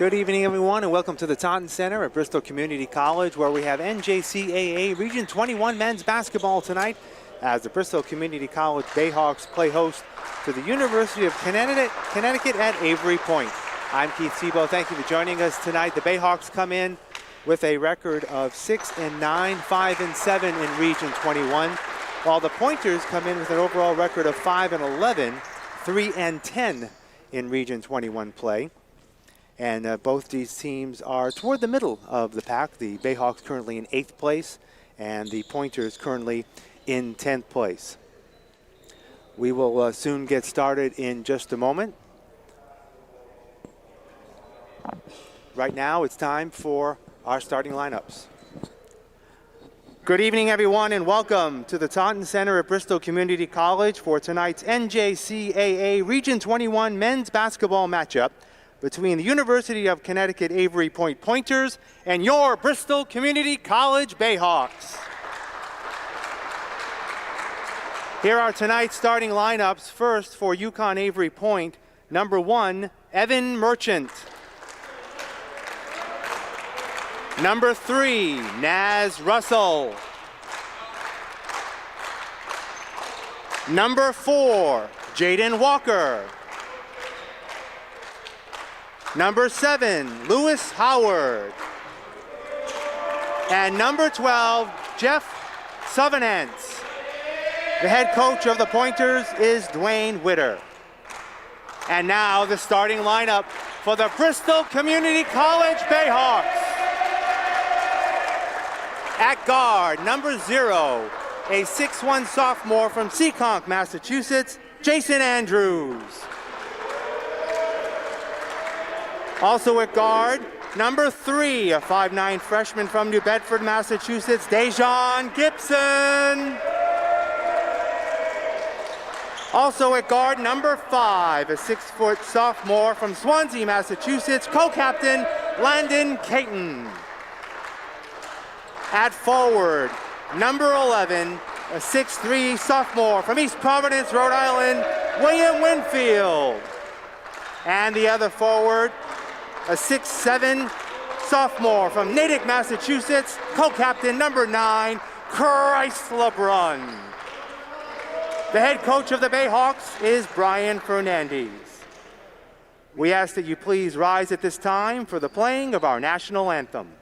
Good evening, everyone, and welcome to the Taunton Center at Bristol Community College, where we have NJCAA Region 21 men's basketball tonight as the Bristol Community College Bayhawks play host to the University of Connecticut at Avery Point. I'm Keith Tebow. Thank you for joining us tonight. The Bayhawks come in with a record of 6-9, 5-7 in Region 21, while the Pointers come in with an overall record of 5-11, 3-10 in Region 21 play. And both these teams are toward the middle of the pack. The Bayhawks currently in 8th place, and the Pointers currently in 10th place. We will soon get started in just a moment. Right now, it's time for our starting lineups. Good evening, everyone, and welcome to the Taunton Center at Bristol Community College for tonight's NJCAA Region 21 men's basketball matchup between the University of Connecticut Avery Point Pointers and your Bristol Community College Bayhawks. Here are tonight's starting lineups. First, for UCONN Avery Point, number 1, Evan Merchant. Number 3, Naz Russell. Number 4, Jaden Walker. Number 7, Lewis Howard. And number 12, Jeff Suvenance. The head coach of the Pointers is Dwayne Witter. And now the starting lineup for the Bristol Community College Bayhawks. At guard, number 0, a 6'1" sophomore from Seekonk, Massachusetts, Jason Andrews. Also at guard, number 3, a 5'9" freshman from New Bedford, Massachusetts, Dejon Gibson. Also at guard, number 5, a 6' sophomore from Swansea, Massachusetts, co-captain Landon Caton. At forward, number 11, a 6'3" sophomore from East Providence, Rhode Island, William Winfield. And the other forward, a 6'7" sophomore from Natick, Massachusetts, co-captain number 9, Christ LeBrun. The head coach of the Bayhawks is Brian Fernandez. We ask that you please rise at this time for the playing of our national anthem.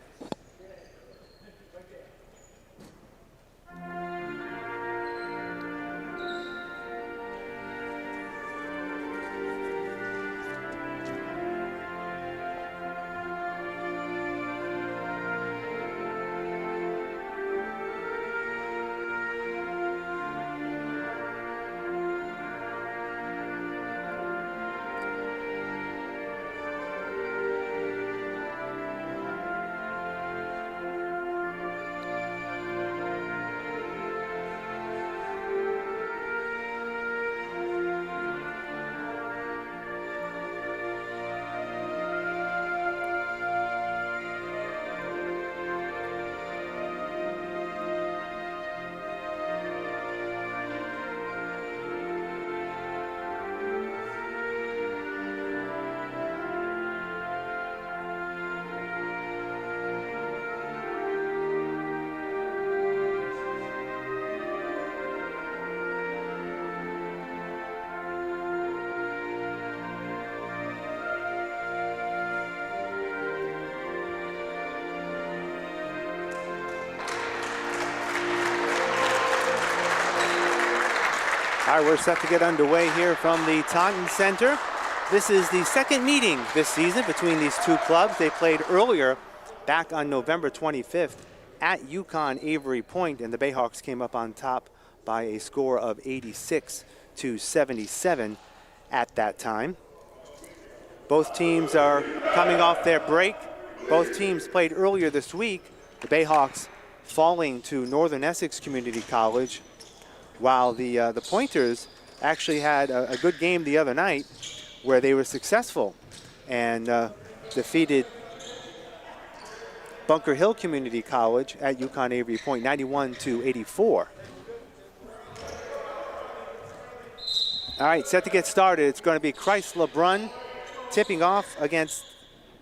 All right, we're set to get underway here from the Taunton Center. This is the second meeting this season between these two clubs. They played earlier back on November 25th at UCONN Avery Point, and the Bayhawks came up on top by a score of 86-77 at that time. Both teams are coming off their break. Both teams played earlier this week. The Bayhawks falling to Northern Essex Community College, while the Pointers actually had a good game the other night where they were successful and defeated Bunker Hill Community College at UCONN Avery Point 91-84. All right, set to get started. It's going to be Christ LeBrun tipping off against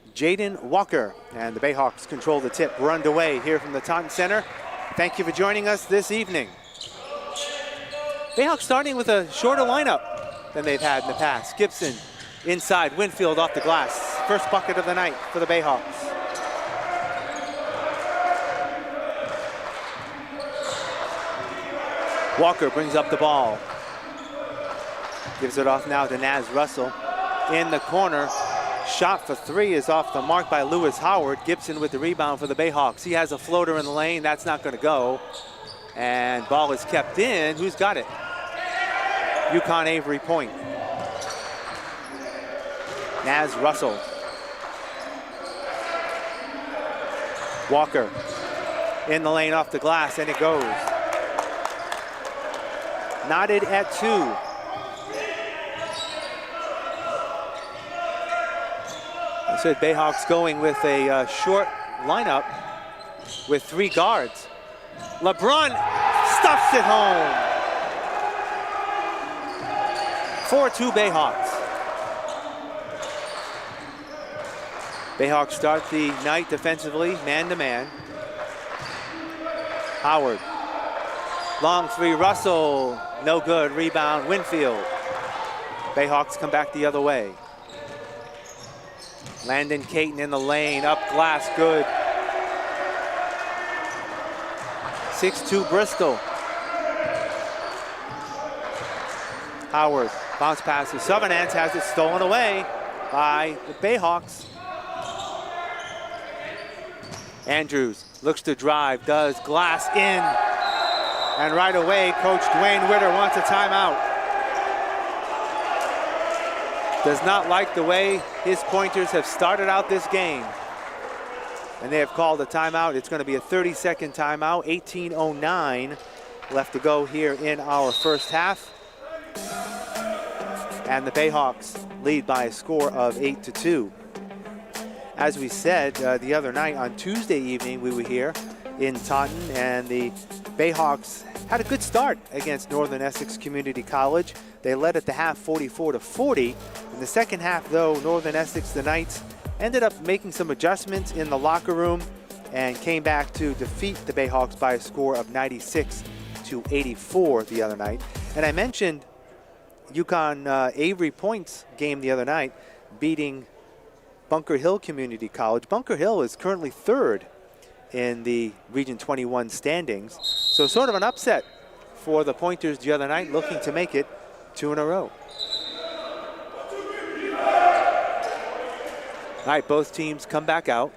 Jaden Walker. And the Bayhawks control the tip. We're underway here from the Taunton Center. Thank you for joining us this evening. Bayhawks starting with a shorter lineup than they've had in the past. Gibson inside, Winfield off the glass. First bucket of the night for the Bayhawks. Walker brings up the ball. Gives it off now to Naz Russell. In the corner, shot for three is off the mark by Lewis Howard. Gibson with the rebound for the Bayhawks. He has a floater in the lane, that's not gonna go. And ball is kept in, who's got it? UCONN Avery point. Naz Russell. Walker in the lane off the glass, and it goes. Knotted at 2. I said Bayhawks going with a short lineup with 3 guards. LeBron stuffs it home. 4-2 Bayhawks. Bayhawks start the night defensively, man-to-man. Howard. Long 3, Russell. No good, rebound, Winfield. Bayhawks come back the other way. Landon Caton in the lane, up glass, good. 6-2 Bristol. Howard, bounce pass to Southernance, has it stolen away by the Bayhawks. Andrews looks to drive, does glass in. And right away, Coach Dwayne Witter wants a timeout. Does not like the way his Pointers have started out this game. And they have called a timeout. It's going to be a 30-second timeout. 18:09 left to go here in our first half. And the Bayhawks lead by a score of 8-2. As we said the other night, on Tuesday evening, we were here in Taunton, and the Bayhawks had a good start against Northern Essex Community College. They led at the half 44-40. In the second half, though, Northern Essex, the Knights, ended up making some adjustments in the locker room and came back to defeat the Bayhawks by a score of 96-84 the other night. And I mentioned UConn Avery points game the other night, beating Bunker Hill Community College. Bunker Hill is currently 3rd in the Region 21 standings. So sort of an upset for the Pointers the other night, looking to make it 2 in a row. All right, both teams come back out.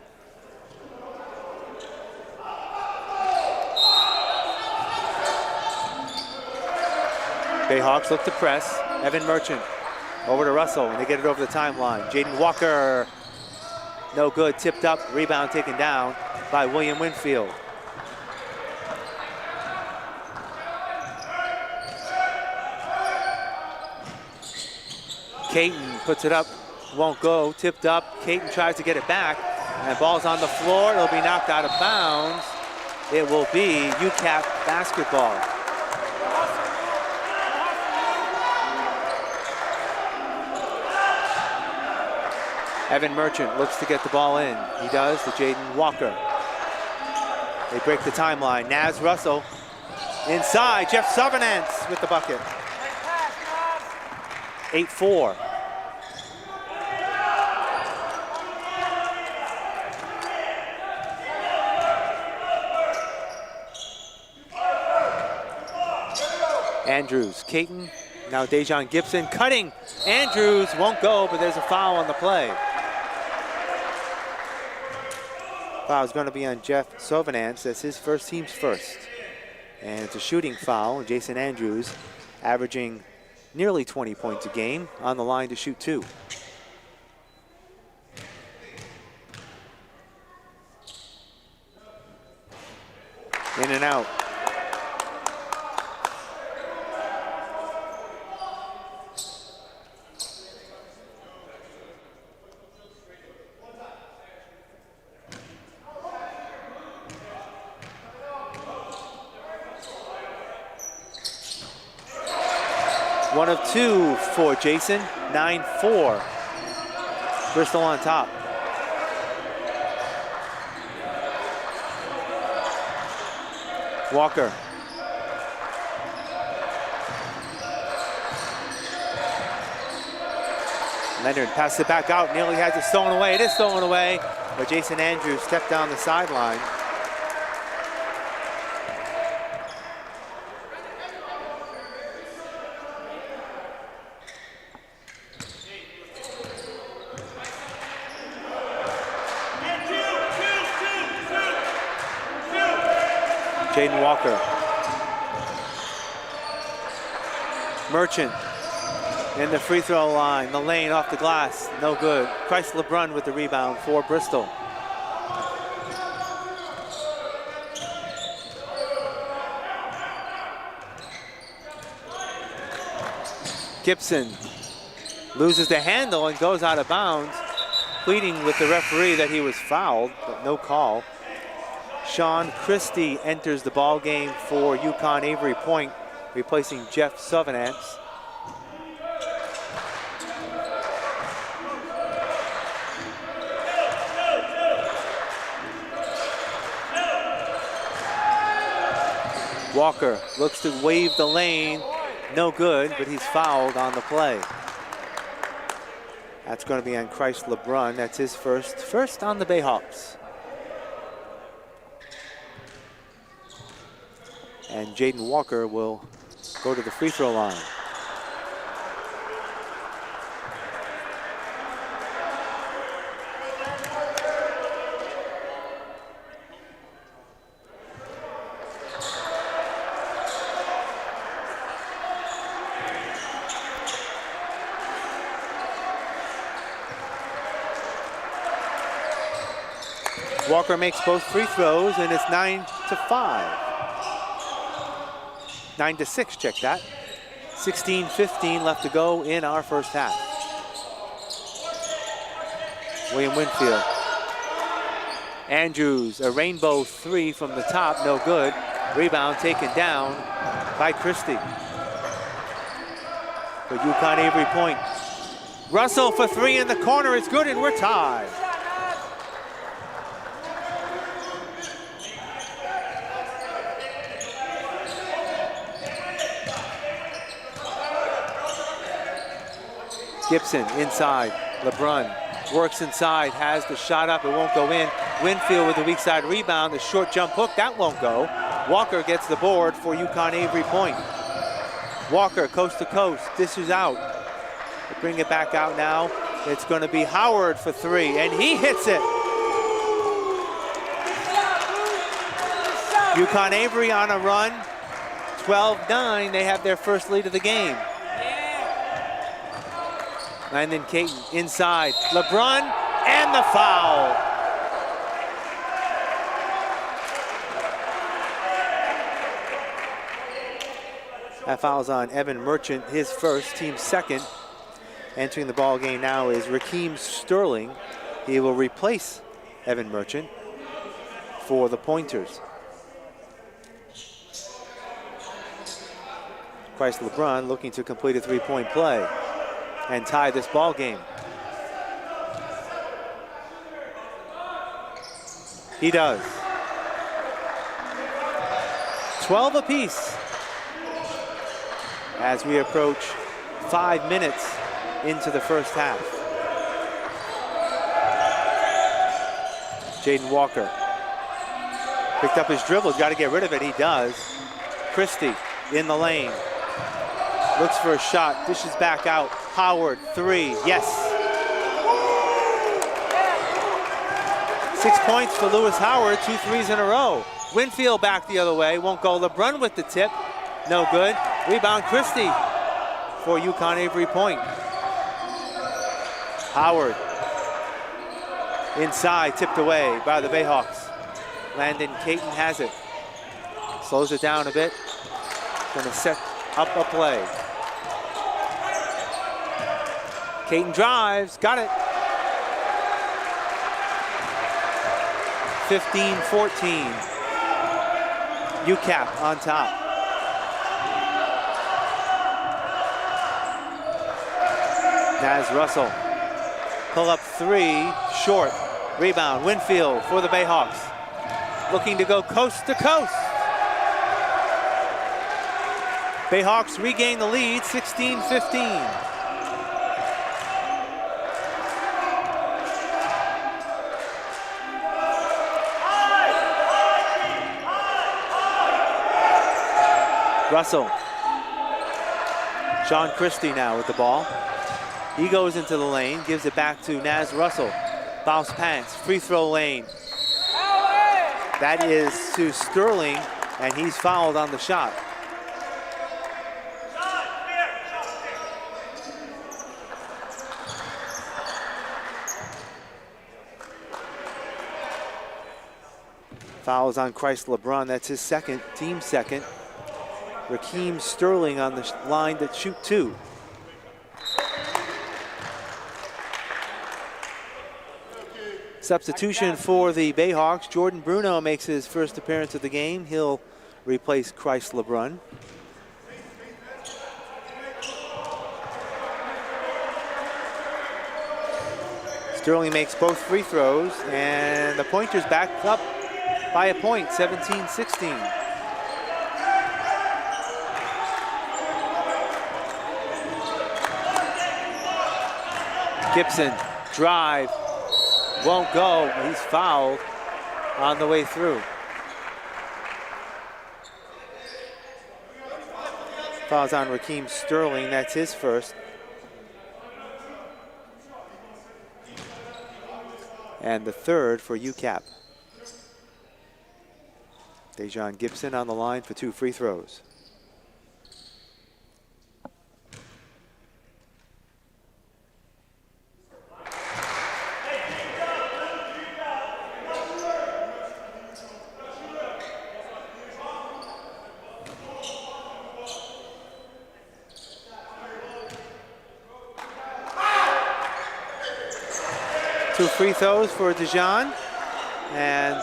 Bayhawks look to press. Evan Merchant over to Russell, and they get it over the timeline. Jaden Walker, no good, tipped up, rebound taken down by William Winfield. Caton puts it up, won't go, tipped up. Caton tries to get it back, and ball's on the floor. It'll be knocked out of bounds. It will be UCAP basketball. Evan Merchant looks to get the ball in. He does to Jaden Walker. They break the timeline. Naz Russell inside. Jeff Southernance with the bucket. 8-4. Andrews, Caton, now Dejon Gibson cutting. Andrews won't go, but there's a foul on the play. Foul is going to be on Jeff Southernance. That's his team's first. And it's a shooting foul. Jason Andrews averaging nearly 20 points a game, on the line to shoot 2. In and out. One of 2 for Jason, 9-4. Bristol on top. Walker. Leonard passes it back out, nearly has it stolen away. It is stolen away, but Jason Andrews stepped down the sideline. Jaden Walker. Merchant in the free throw line. The lane off the glass, no good. Christ LeBrun with the rebound for Bristol. Gibson loses the handle and goes out of bounds, pleading with the referee that he was fouled, but no call. Sean Christie enters the ball game for UCONN Avery Point, replacing Jeff Souvenance. Walker looks to wave the lane, no good, but he's fouled on the play. That's going to be on Christ LeBrun. That's his first on the Bayhawks. And Jaden Walker will go to the free throw line. Walker makes both free throws, and it's 9-5. 9-6, check that. 16-15 left to go in our first half. William Winfield. Andrews, a rainbow three from the top, no good. Rebound taken down by Christie. For UCONN Avery Point. Russell for three in the corner, it's good, and we're tied. Gibson inside, LeBrun works inside, has the shot up, it won't go in. Winfield with the weak side rebound, the short jump hook, that won't go. Walker gets the board for UCONN Avery Point. Walker coast to coast, dishes out. They bring it back out now. It's gonna be Howard for three, and he hits it. UCONN Avery on a run, 12-9, they have their first lead of the game. Landon Caton inside, LeBrun, and the foul. That foul's on Evan Merchant, his first, team second. Entering the ball game now is Rakeem Sterling. He will replace Evan Merchant for the Pointers. Christ LeBrun looking to complete a three-point play and tie this ball game. He does. 12 apiece as we approach 5 minutes into the first half. Jaden Walker picked up his dribble, got to get rid of it, he does. Christie in the lane. Looks for a shot, dishes back out. Howard, three, yes. 6 points for Lewis Howard, 2 threes in a row. Winfield back the other way, won't go. LeBrun with the tip, no good. Rebound Christie for UCONN Avery Point. Howard inside, tipped away by the Bayhawks. Landon Caton has it. Slows it down a bit. Gonna set up a play. Caton drives, got it. 15-14. UCAP on top. Naz Russell. Pull up three, short. Rebound, Winfield for the Bayhawks. Looking to go coast to coast. Bayhawks regain the lead, 16-15. Russell. Sean Christie now with the ball. He goes into the lane, gives it back to Naz Russell. Bounce pass, free throw lane. That is to Sterling, and he's fouled on the shot. Fouls on Christ LeBrun, that's his second, team second. Rakeem Sterling on the line to shoot 2. Substitution for the Bayhawks. Jordan Bruno makes his first appearance of the game. He'll replace Christ LeBrun. Sterling makes both free throws, and the Pointers back up by a point, 17-16. Gibson, drive, won't go. He's fouled on the way through. Fouls on Rakeem Sterling, that's his first. And the third for UCAP. Dejon Gibson on the line for 2 free throws. Two free throws for Dejon, and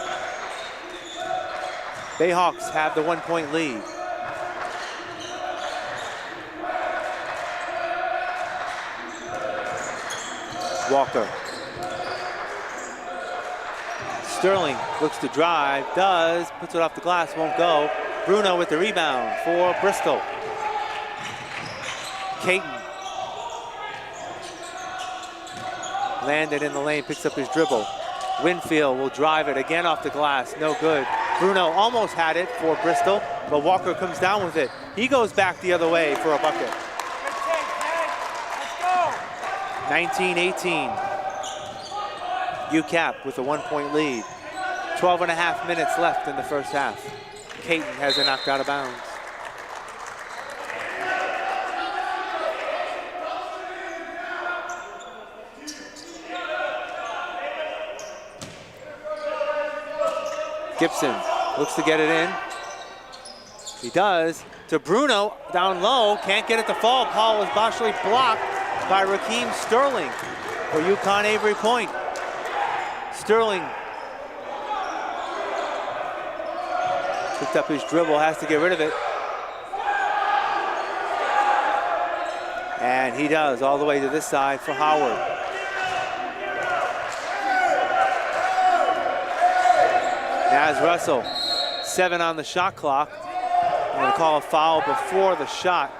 Bayhawks have the 1-point lead. Walker. Sterling looks to drive, does, puts it off the glass, won't go. Bruno with the rebound for Bristol. Caton. Landed in the lane, picks up his dribble. Winfield will drive it again off the glass, no good. Bruno almost had it for Bristol, but Walker comes down with it. He goes back the other way for a bucket. 19-18. UCAP with a 1-point lead. 12.5 minutes left in the first half. Caton has it knocked out of bounds. Gibson looks to get it in. He does. To Bruno, down low, can't get it to fall. Paul was partially blocked by Rakeem Sterling for UCONN Avery point. Sterling picked up his dribble, has to get rid of it. And he does, all the way to this side for Howard. Naz Russell, 7 on the shot clock. I'm going to call a foul before the shot.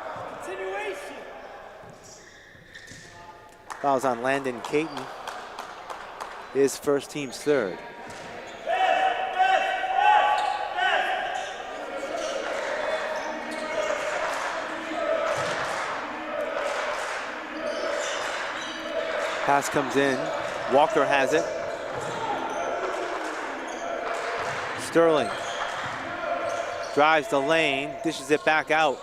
Fouls on Landon Caton, his first, team's third. Pass comes in, Walker has it. Sterling drives the lane, dishes it back out.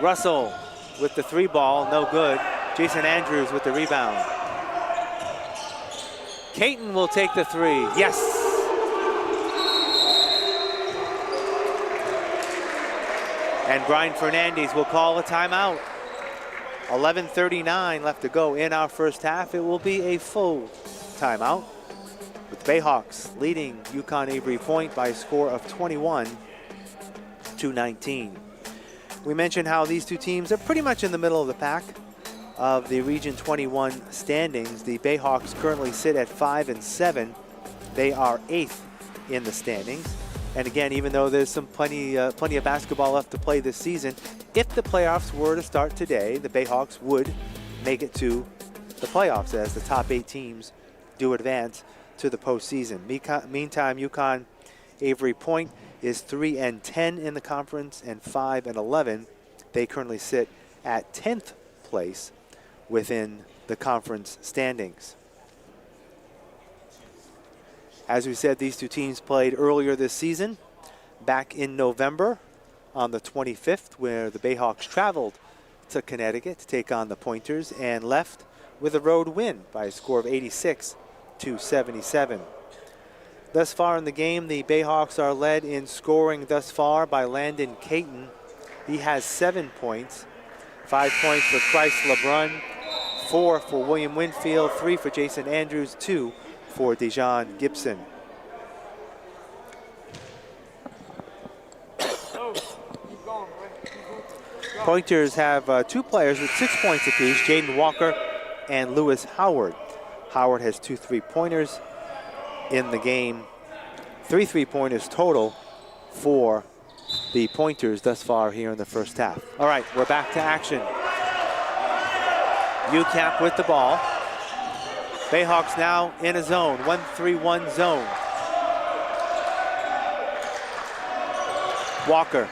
Russell with the 3 ball, no good. Jason Andrews with the rebound. Caton will take the 3, yes! And Brian Fernandez will call a timeout. 11:39 left to go in our first half. It will be a full timeout, with Bayhawks leading UCONN Avery point by a score of 21-19. We mentioned how these two teams are pretty much in the middle of the pack of the Region 21 standings. The Bayhawks currently sit at 5-7. They are 8th in the standings. And again, even though there's some plenty of basketball left to play this season, if the playoffs were to start today, the Bayhawks would make it to the playoffs as the top 8 teams do advance to the postseason. Meantime, UCONN Avery Point is 3-10 in the conference and 5-11. They currently sit at 10th place within the conference standings. As we said, these two teams played earlier this season, back in November on the 25th, where the Bayhawks traveled to Connecticut to take on the Pointers and left with a road win by a score of 86-77. Thus far in the game, the Bayhawks are led in scoring thus far by Landon Caton. He has 7 points, 5 points for Christ LeBrun, 4 for William Winfield, 3 for Jason Andrews, 2 for Dejon Gibson. Pointers have 2 players with 6 points apiece, Jaden Walker and Lewis Howard. Howard has 2 3-pointers in the game. 3 3-pointers total for the Pointers thus far here in the first half. All right, we're back to action. UCAP with the ball. Bayhawks now in a zone, 1-3-1 zone. Walker.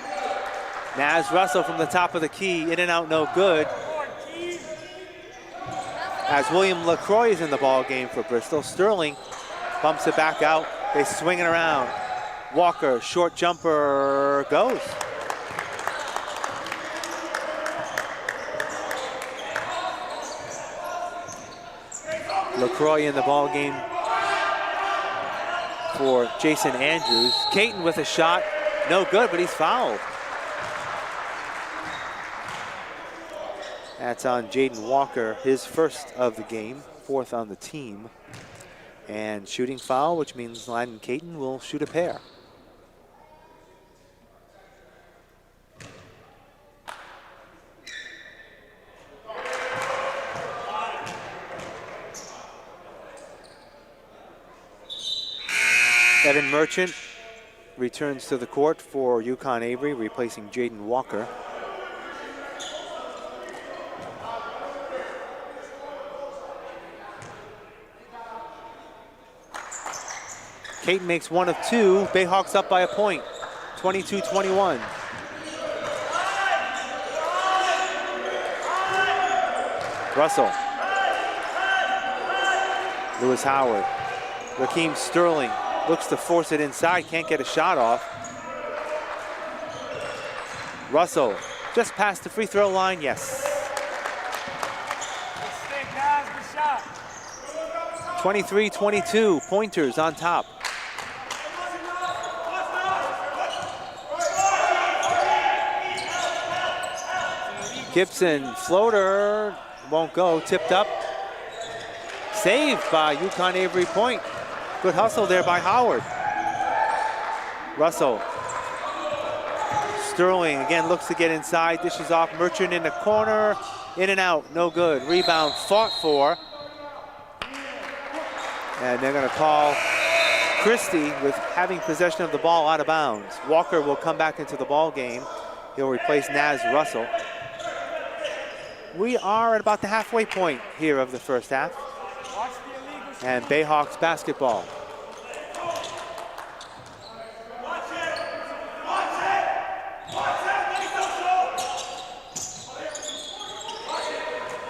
Naz Russell from the top of the key, in and out, no good. As William LaCroix is in the ball game for Bristol, Sterling bumps it back out. They swing it around. Walker, short jumper, goes. LaCroix in the ball game for Jason Andrews. Caton with a shot, no good, but he's fouled. That's on Jaden Walker, his first of the game, 4th on the team. And shooting foul, which means Landon Caton will shoot a pair. Evan Merchant returns to the court for UCONN Avery, replacing Jaden Walker. Caton makes 1 of 2. Bayhawks up by a point, 22-21. Russell. Lewis Howard. Raheem Sterling looks to force it inside, can't get a shot off. Russell just past the free throw line, yes. 23-22, Pointers on top. Gibson, floater, won't go, tipped up. Saved by UCONN Avery Point. Good hustle there by Howard. Russell. Sterling again looks to get inside, dishes off. Merchant in the corner, in and out, no good. Rebound fought for. And they're gonna call Christie with having possession of the ball out of bounds. Walker will come back into the ball game. He'll replace Naz Russell. We are at about the halfway point here of the first half. And Bayhawks basketball.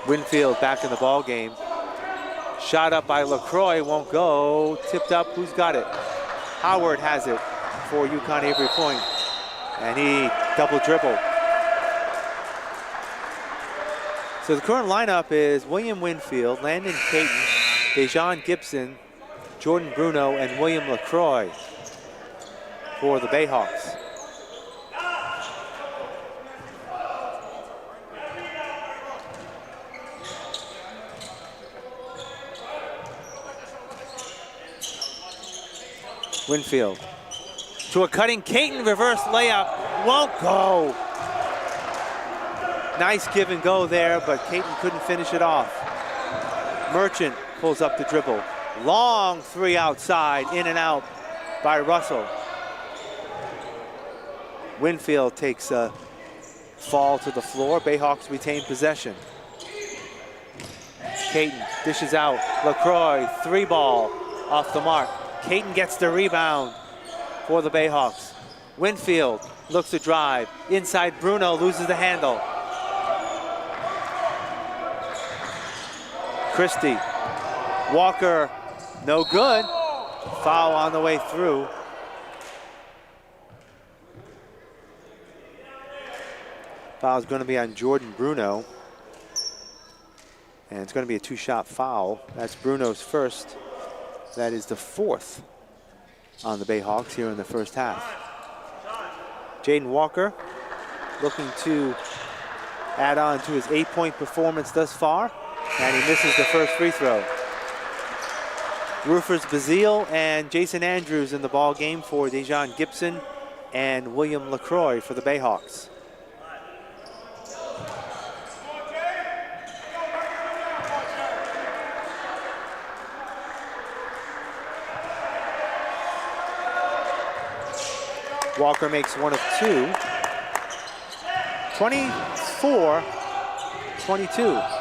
Winfield back in the ball game. Shot up by LaCroix, won't go. Tipped up, who's got it? Howard has it for UCONN Avery Point. And he double dribbled. So the current lineup is William Winfield, Landon Caton, Dejon Gibson, Jordan Bruno, and William LaCroix for the Bayhawks. Winfield to a cutting Caton, reverse layup, won't go. Nice give and go there, but Caton couldn't finish it off. Merchant pulls up the dribble. Long 3 outside, in and out by Russell. Winfield takes a fall to the floor. Bayhawks retain possession. Caton dishes out. LaCroix, 3-ball off the mark. Caton gets the rebound for the Bayhawks. Winfield looks to drive. Inside, Bruno loses the handle. Christie. Walker, no good. Foul on the way through. Foul is going to be on Jordan Bruno. And it's going to be a 2-shot foul. That's Bruno's first. That is the 4th on the Bayhawks here in the first half. Jaden Walker looking to add on to his 8-point performance thus far. And he misses the first free throw. Rufus Bazile and Jason Andrews in the ball game for Dejon Gibson and William LaCroix for the Bayhawks. Walker makes 1 of 2. 24-22.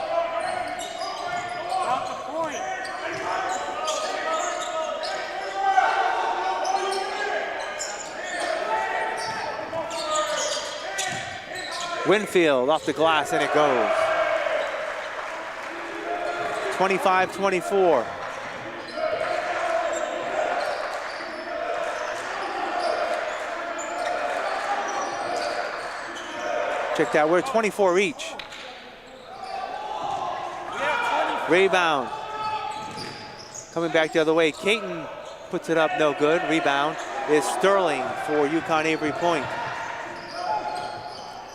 Winfield off the glass, and it goes. 25-24. Check that, we're 24 each. Rebound. Coming back the other way, Caton puts it up, no good. Rebound is Sterling for UCONN Avery Point.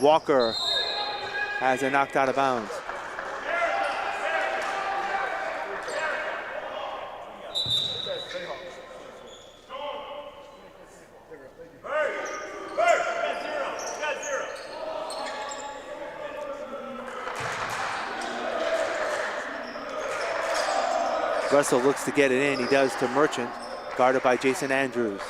Walker has it knocked out of bounds. Russell looks to get it in. He does to Merchant, guarded by Jason Andrews.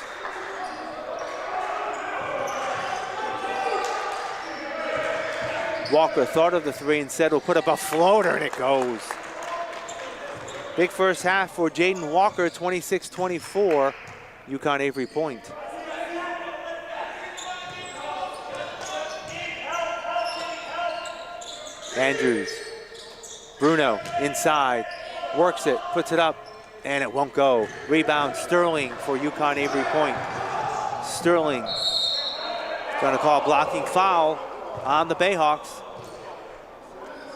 Walker thought of the 3 and said, we'll put up a floater, and it goes. Big first half for Jaden Walker, 26-24, UCONN Avery Point. Andrews, Bruno inside, works it, puts it up, and it won't go. Rebound, Sterling for UCONN Avery Point. Sterling gonna call a blocking foul on the Bayhawks.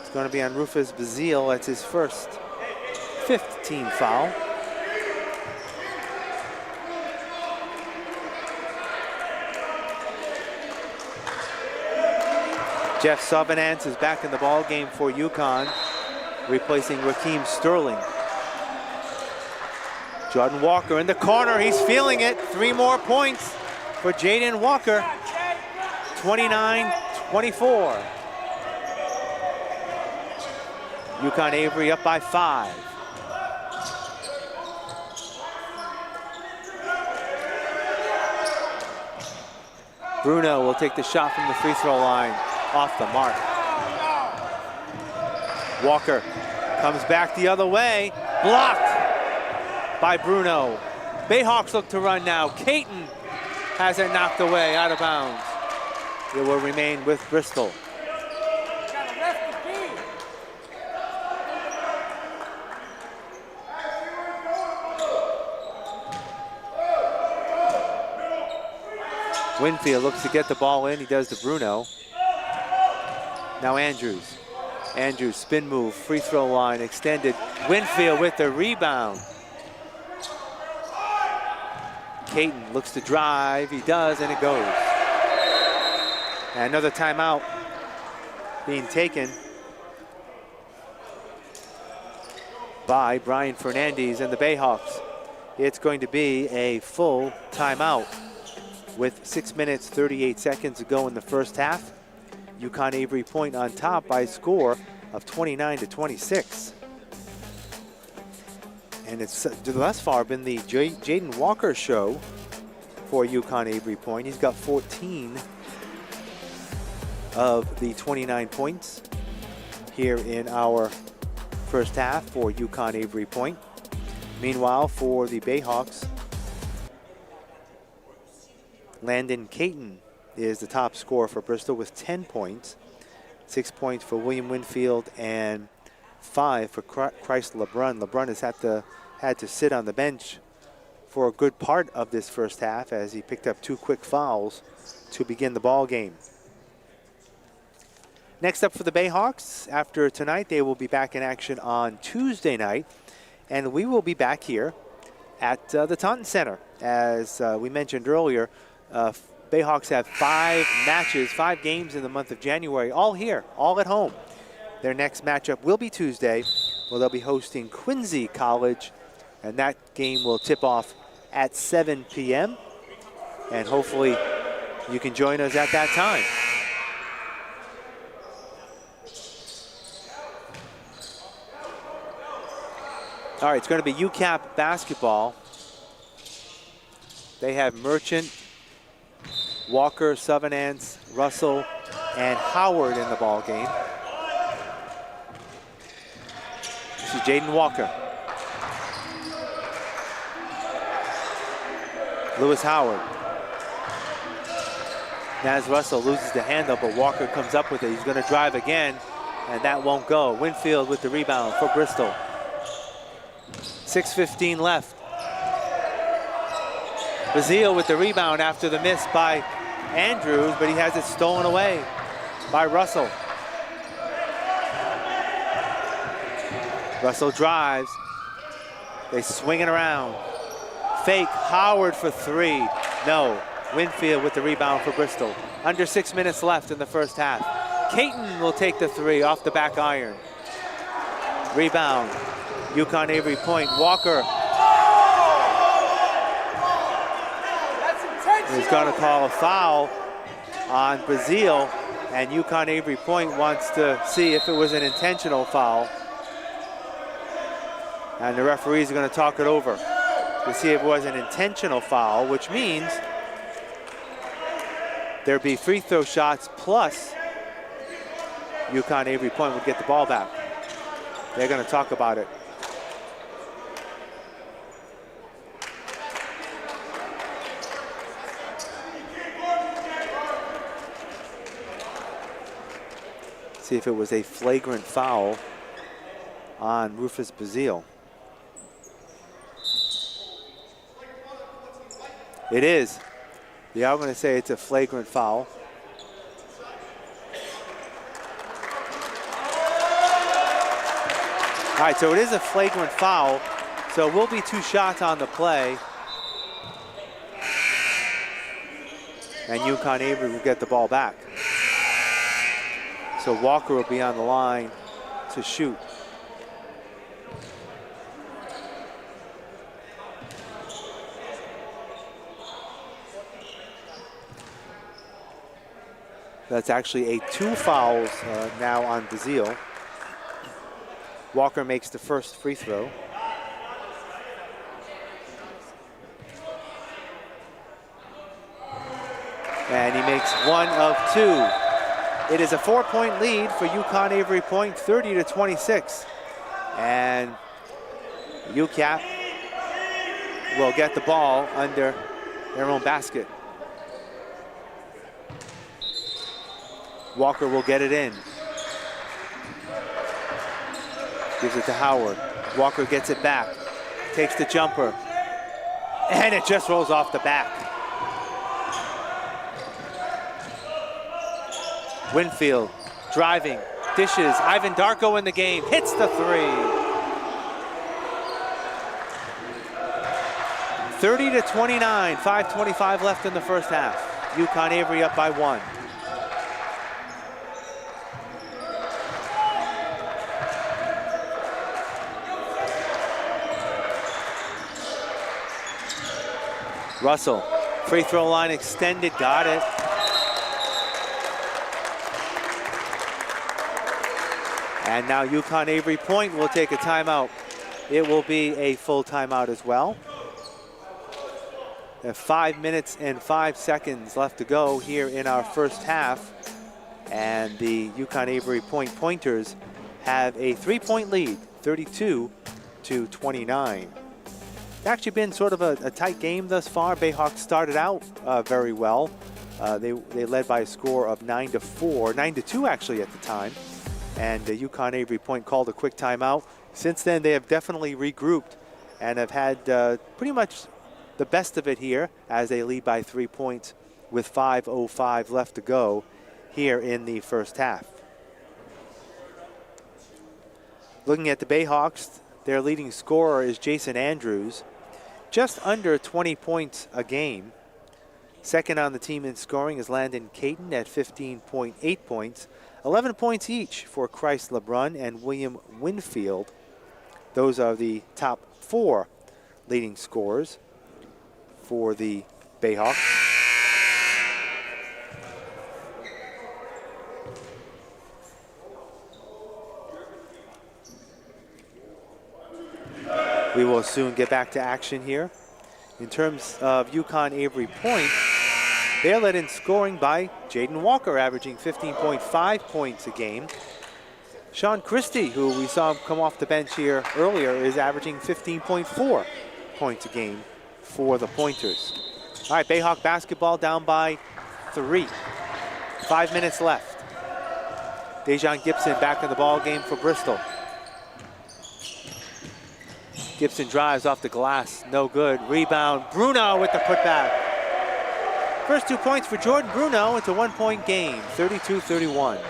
It's going to be on Rufus Bazile. That's his first 5th team foul. Jeff Suvanance is back in the ball game for UConn, replacing Raheem Sterling. Jordan Walker in the corner. He's feeling it. 3 more points for Jaden Walker. 29-24. UCONN Avery up by 5. Bruno will take the shot from the free throw line, off the mark. Walker comes back the other way, blocked by Bruno. Bayhawks look to run now. Caton has it knocked away, out of bounds. It will remain with Bristol. Winfield looks to get the ball in. He does to Bruno. Now Andrews. Andrews, spin move, free throw line extended. Winfield with the rebound. Caton looks to drive. He does, and it goes. And another timeout being taken by Brian Fernandez and the Bayhawks. It's going to be a full timeout with 6 minutes, 38 seconds to go in the first half. UCONN Avery Point on top by a score of 29-26. And it's thus far been the Jaden Walker show for UCONN Avery Point. He's got 14 of the 29 points here in our first half for UCONN Avery Point. Meanwhile, for the Bayhawks, Landon Caton is the top scorer for Bristol with 10 points. 6 points for William Winfield and 5 for Christ LeBrun. LeBrun has had to sit on the bench for a good part of this first half as he picked up 2 quick fouls to begin the ball game. Next up for the Bayhawks, after tonight, they will be back in action on Tuesday night, and we will be back here at the Taunton Center. As we mentioned earlier, Bayhawks have 5 games in the month of January, all here, all at home. Their next matchup will be Tuesday, where they'll be hosting Quincy College, and that game will tip off at 7 p.m. And hopefully you can join us at that time. All right, it's going to be UCAP basketball. They have Merchant, Walker, Suvenance, Russell, and Howard in the ball game. This is Jaden Walker. Lewis Howard. Naz Russell loses the handle, but Walker comes up with it. He's going to drive again, and that won't go. Winfield with the rebound for Bristol. 6:15 left. Bazile with the rebound after the miss by Andrews, but he has it stolen away by Russell. Russell drives. They swing it around. Fake, Howard for 3. No. Winfield with the rebound for Bristol. Under 6 minutes left in the first half. Caton will take the 3 off the back iron. Rebound. UCONN Avery Point. Walker is going to call a foul on Bazile, and UCONN Avery Point wants to see if it was an intentional foul. And the referees are going to talk it over to see if it was an intentional foul, which means there'd be free throw shots plus UCONN Avery Point would get the ball back. They're going to talk about it. See if it was a flagrant foul on Rufus Bazile. It is. Yeah, I'm going to say it's a flagrant foul. All right, so it is a flagrant foul. So it will be 2 shots on the play. And UCONN Avery will get the ball back. So Walker will be on the line to shoot. That's actually 2 fouls now on Bazile. Walker makes the first free throw. And he makes 1 of 2. It is a 4-point lead for UCONN Avery Point, 30-26. And UCAP will get the ball under their own basket. Walker will get it in. Gives it to Howard. Walker gets it back. Takes the jumper. And it just rolls off the back. Winfield driving, dishes. Ivan Darko in the game. Hits the 3. 30-29. 5:25 left in the first half. UCONN Avery up by 1. Russell, free throw line extended, got it. And now UCONN Avery Point will take a timeout. It will be a full timeout as well. There are 5 minutes and 5 seconds left to go here in our first half. And the UCONN Avery Pointers have a 3-point lead, 32-29. It's actually been sort of a tight game thus far. Bayhawks started out very well. They led by a score of 9-4, 9-2 actually at the time. And UCONN Avery Point called a quick timeout. Since then, they have definitely regrouped and have had pretty much the best of it here as they lead by 3 points with 5:05 left to go here in the first half. Looking at the Bayhawks, their leading scorer is Jason Andrews, just under 20 points a game. Second on the team in scoring is Landon Caton at 15.8 points. 11 points each for Christ LeBrun and William Winfield. Those are the top 4 leading scorers for the Bayhawks. We will soon get back to action here. In terms of UCONN Avery Point, they're led in scoring by Jaden Walker, averaging 15.5 points a game. Sean Christie, who we saw come off the bench here earlier, is averaging 15.4 points a game for the Pointers. All right, Bayhawk basketball down by 3. 5 minutes left. Dejon Gibson back in the ball game for Bristol. Gibson drives off the glass, no good. Rebound, Bruno with the putback. First 2 points for Jordan Bruno. It's a 1-point game, 32-31.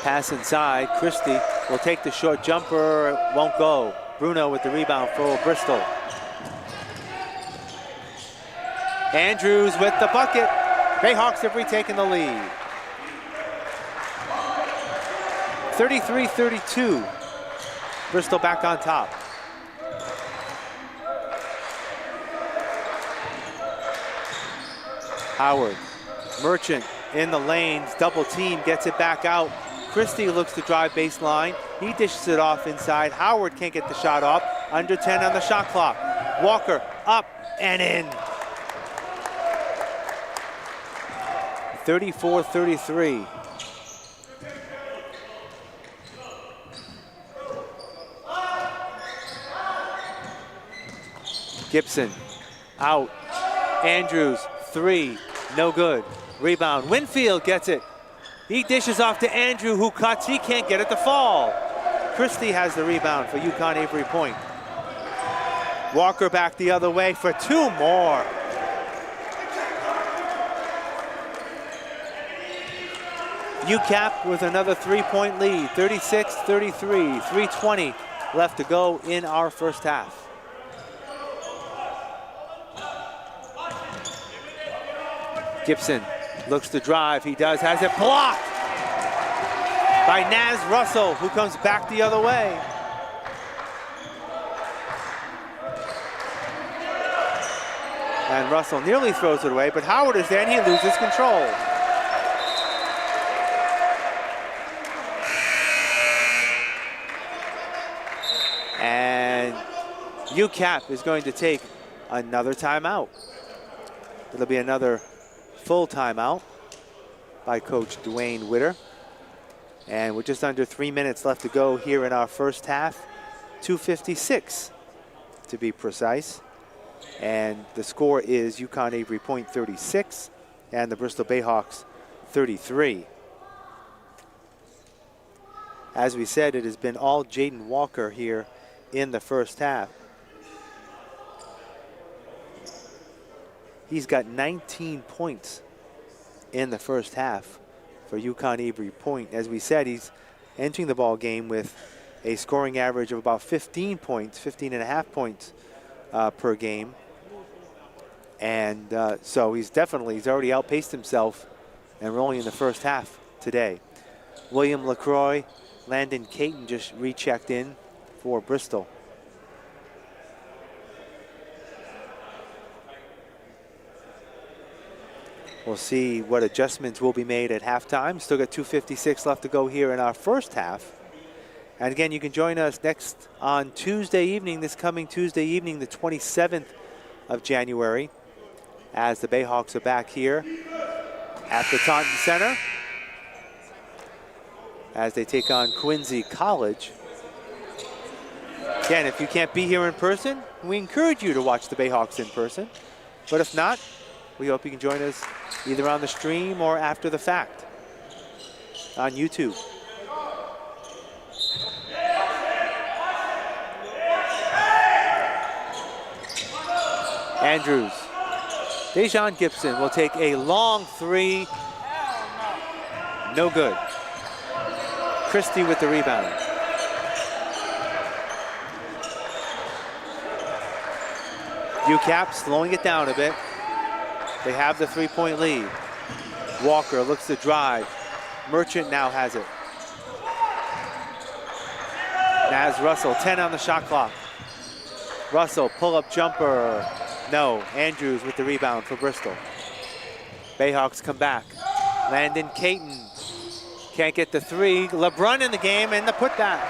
Pass inside, Christie will take the short jumper, it won't go. Bruno with the rebound for Bristol. Andrews with the bucket. Bayhawks have retaken the lead. 33-32. Bristol back on top. Howard, Merchant in the lanes, double team, gets it back out. Christie looks to drive baseline. He dishes it off inside. Howard can't get the shot off. Under 10 on the shot clock. Walker up and in. 34-33. Gibson out. Andrews, 3, no good. Rebound, Winfield gets it. He dishes off to Andrew, who cuts. He can't get it to fall. Christie has the rebound for UCONN Avery Point. Walker back the other way for 2 more. UCAP with another 3-point lead, 36-33, 3:20 left to go in our first half. Gibson looks to drive, he does, has it blocked by Naz Russell, who comes back the other way. And Russell nearly throws it away, but Howard is there and he loses control. And UCAP is going to take another timeout. It'll be another full timeout by Coach Dwayne Witter. And with just under 3 minutes left to go here in our first half, 2:56 to be precise. And the score is UCONN Avery Point 36 and the Bristol Bayhawks 33. As we said, it has been all Jaden Walker here in the first half. He's got 19 points in the first half for UCONN Avery Point. As we said, he's entering the ball game with a scoring average of about 15 points, 15.5 points per game. And so he's already outpaced himself, and we're only in the first half today. William LaCroix, Landon Caton just rechecked in for Bristol. We'll see what adjustments will be made at halftime. Still got 2:56 left to go here in our first half. And again, you can join us next on Tuesday evening, this coming Tuesday evening, the 27th of January, as the Bayhawks are back here at the Taunton Center as they take on Quincy College. Again, if you can't be here in person, we encourage you to watch the Bayhawks in person. But if not, we hope you can join us either on the stream or after the fact on YouTube. Andrews. Dejon Gibson will take a long three. No good. Christie with the rebound. UCAP slowing it down a bit. They have the three-point lead. Walker looks to drive. Merchant now has it. Naz Russell, 10 on the shot clock. Russell, pull-up jumper. No, Andrews with the rebound for Bristol. Bayhawks come back. Landon Caton can't get the three. LeBrun in the game and the putback.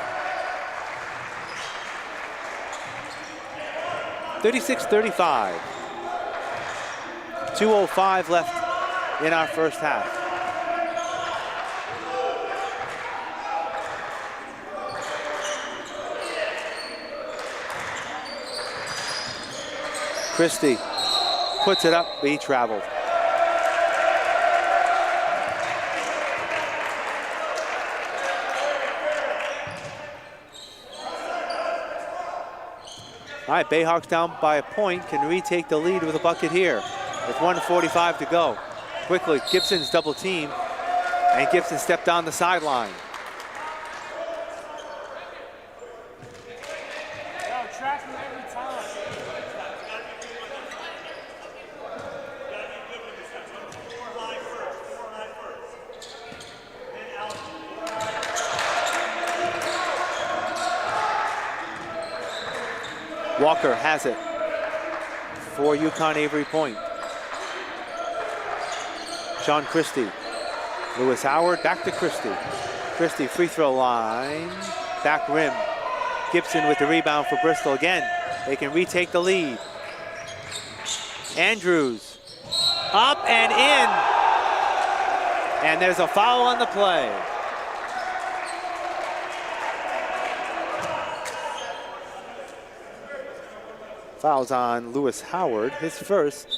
36-35. 2:05 left in our first half. Christie puts it up, but he traveled. All right, Bayhawks down by a point, can retake the lead with a bucket here with 1:45 to go. Quickly, Gibson's double team, and Gibson stepped down the sideline. Walker has it for UCONN Avery point. Sean Christie. Lewis Howard back to Christie. Christie free throw line. Back rim. Gibson with the rebound for Bristol again. They can retake the lead. Andrews up and in. And there's a foul on the play. Fouls on Lewis Howard, his first,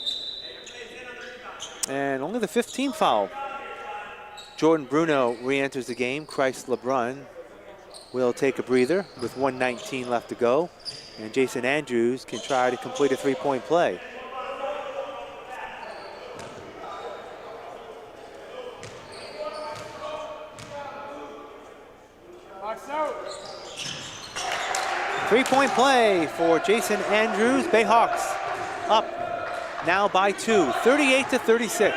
and only the 15th foul. Jordan Bruno re-enters the game. Christ LeBrun will take a breather with 1:19 left to go, and Jason Andrews can try to complete a three-point play. Three-point play for Jason Andrews. Bayhawks up now by 2, 38-36.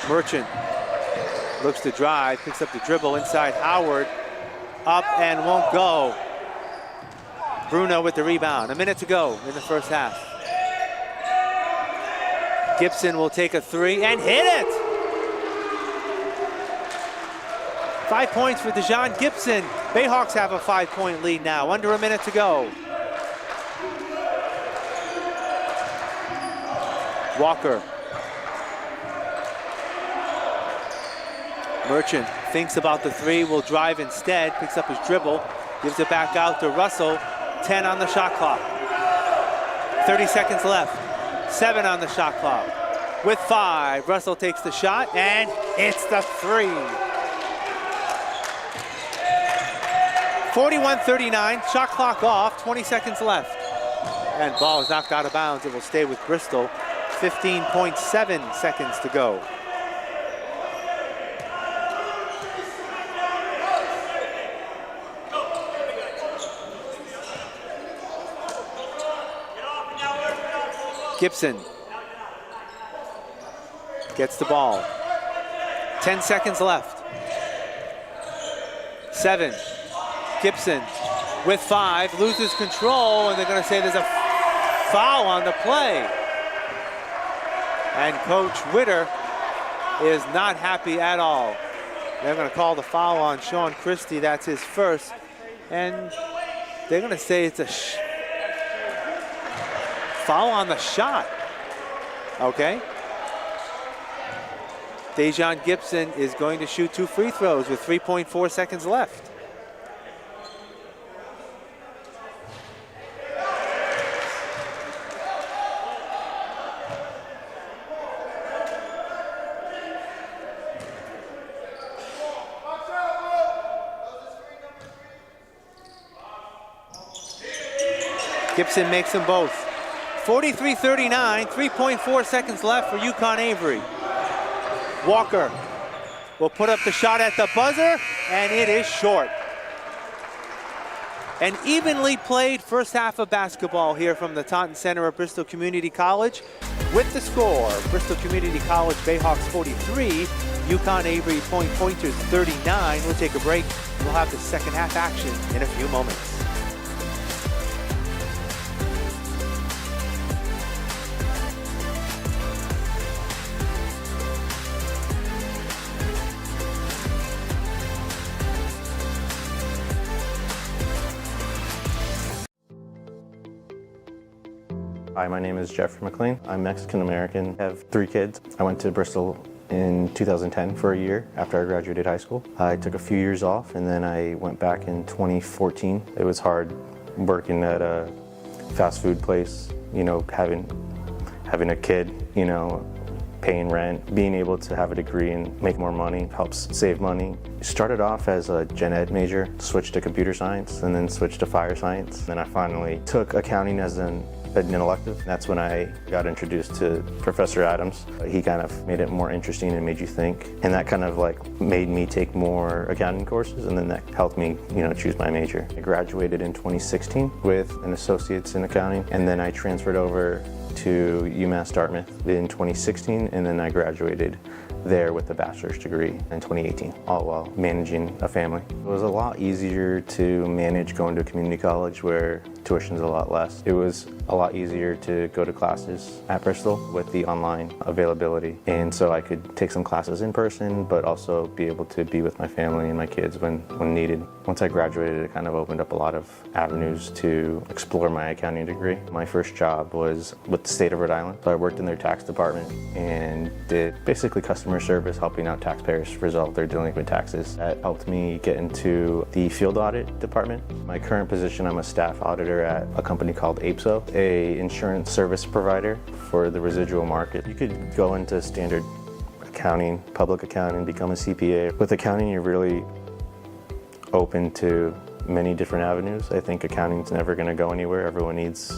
Merchant looks to drive, picks up the dribble inside Howard. Up and won't go. Bruno with the rebound. A minute to go in the first half. Gibson will take a three and hit it. 5 points for Dejon Gibson. Bayhawks have a 5-point lead now, under a minute to go. Walker. Merchant thinks about the three, will drive instead, picks up his dribble, gives it back out to Russell. 10 on the shot clock. 30 seconds left. 7 on the shot clock. With 5, Russell takes the shot, and it's the three. 41-39, shot clock off, 20 seconds left. And ball is knocked out of bounds. It will stay with Bristol. 15.7 seconds to go. Gibson gets the ball. 10 seconds left. 7. Gibson with 5, loses control, and they're going to say there's a foul on the play. And Coach Witter is not happy at all. They're going to call the foul on Sean Christie. That's his first. And they're going to say it's a foul on the shot. Okay. Dejon Gibson is going to shoot 2 free throws with 3.4 seconds left. Gibson makes them both. 43-39, 3.4 seconds left for UCONN Avery. Walker will put up the shot at the buzzer, and it is short. An evenly played first half of basketball here from the Taunton Center of Bristol Community College. With the score, Bristol Community College Bayhawks 43, UCONN Avery Pointers 39. We'll take a break. We'll have the second half action in a few moments. Hi, my name is Jeffrey McLean. I'm Mexican-American. I have 3 kids. I went to Bristol in 2010 for a year after I graduated high school. I took a few years off and then I went back in 2014. It was hard working at a fast food place, you know, having a kid, you know, paying rent, being able to have a degree and make more money helps save money. Started off as a gen ed major, switched to computer science, and then switched to fire science. Then I finally took accounting as an elective. That's when I got introduced to Professor Adams. He kind of made it more interesting and made you think. And that kind of like made me take more accounting courses, and then that helped me, you know, choose my major. I graduated in 2016 with an associate's in accounting, and then I transferred over to UMass Dartmouth in 2016, and then I graduated there with a bachelor's degree in 2018, all while managing a family. It was a lot easier to manage going to a community college where tuition's a lot less. It was a lot easier to go to classes at Bristol with the online availability, and so I could take some classes in person but also be able to be with my family and my kids when needed. Once I graduated, it kind of opened up a lot of avenues to explore my accounting degree. My first job was with the state of Rhode Island. So I worked in their tax department and did basically customer service, helping out taxpayers resolve their delinquent taxes. That helped me get into the field audit department. My current position, I'm a staff auditor at a company called APSO, a insurance service provider for the residual market. You could go into standard accounting, public accounting, become a CPA. With accounting, you're really open to many different avenues. I think accounting's never going to go anywhere. Everyone needs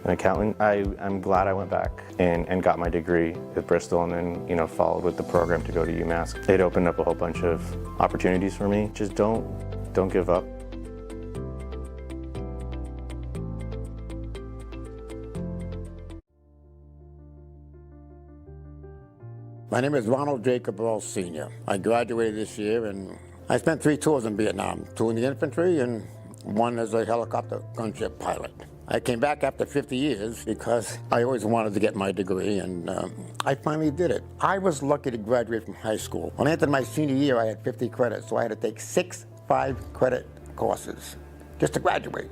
an accountant. I'm glad I went back and got my degree at Bristol, and then, you know, followed with the program to go to UMass. It opened up a whole bunch of opportunities for me. Just don't give up. My name is Ronald Jacob Earl Sr. I graduated this year, and I spent 3 tours in Vietnam, 2 in the infantry and 1 as a helicopter gunship pilot. I came back after 50 years because I always wanted to get my degree, and I finally did it. I was lucky to graduate from high school. When I entered my senior year, I had 50 credits, so I had to take 6 5-credit courses just to graduate.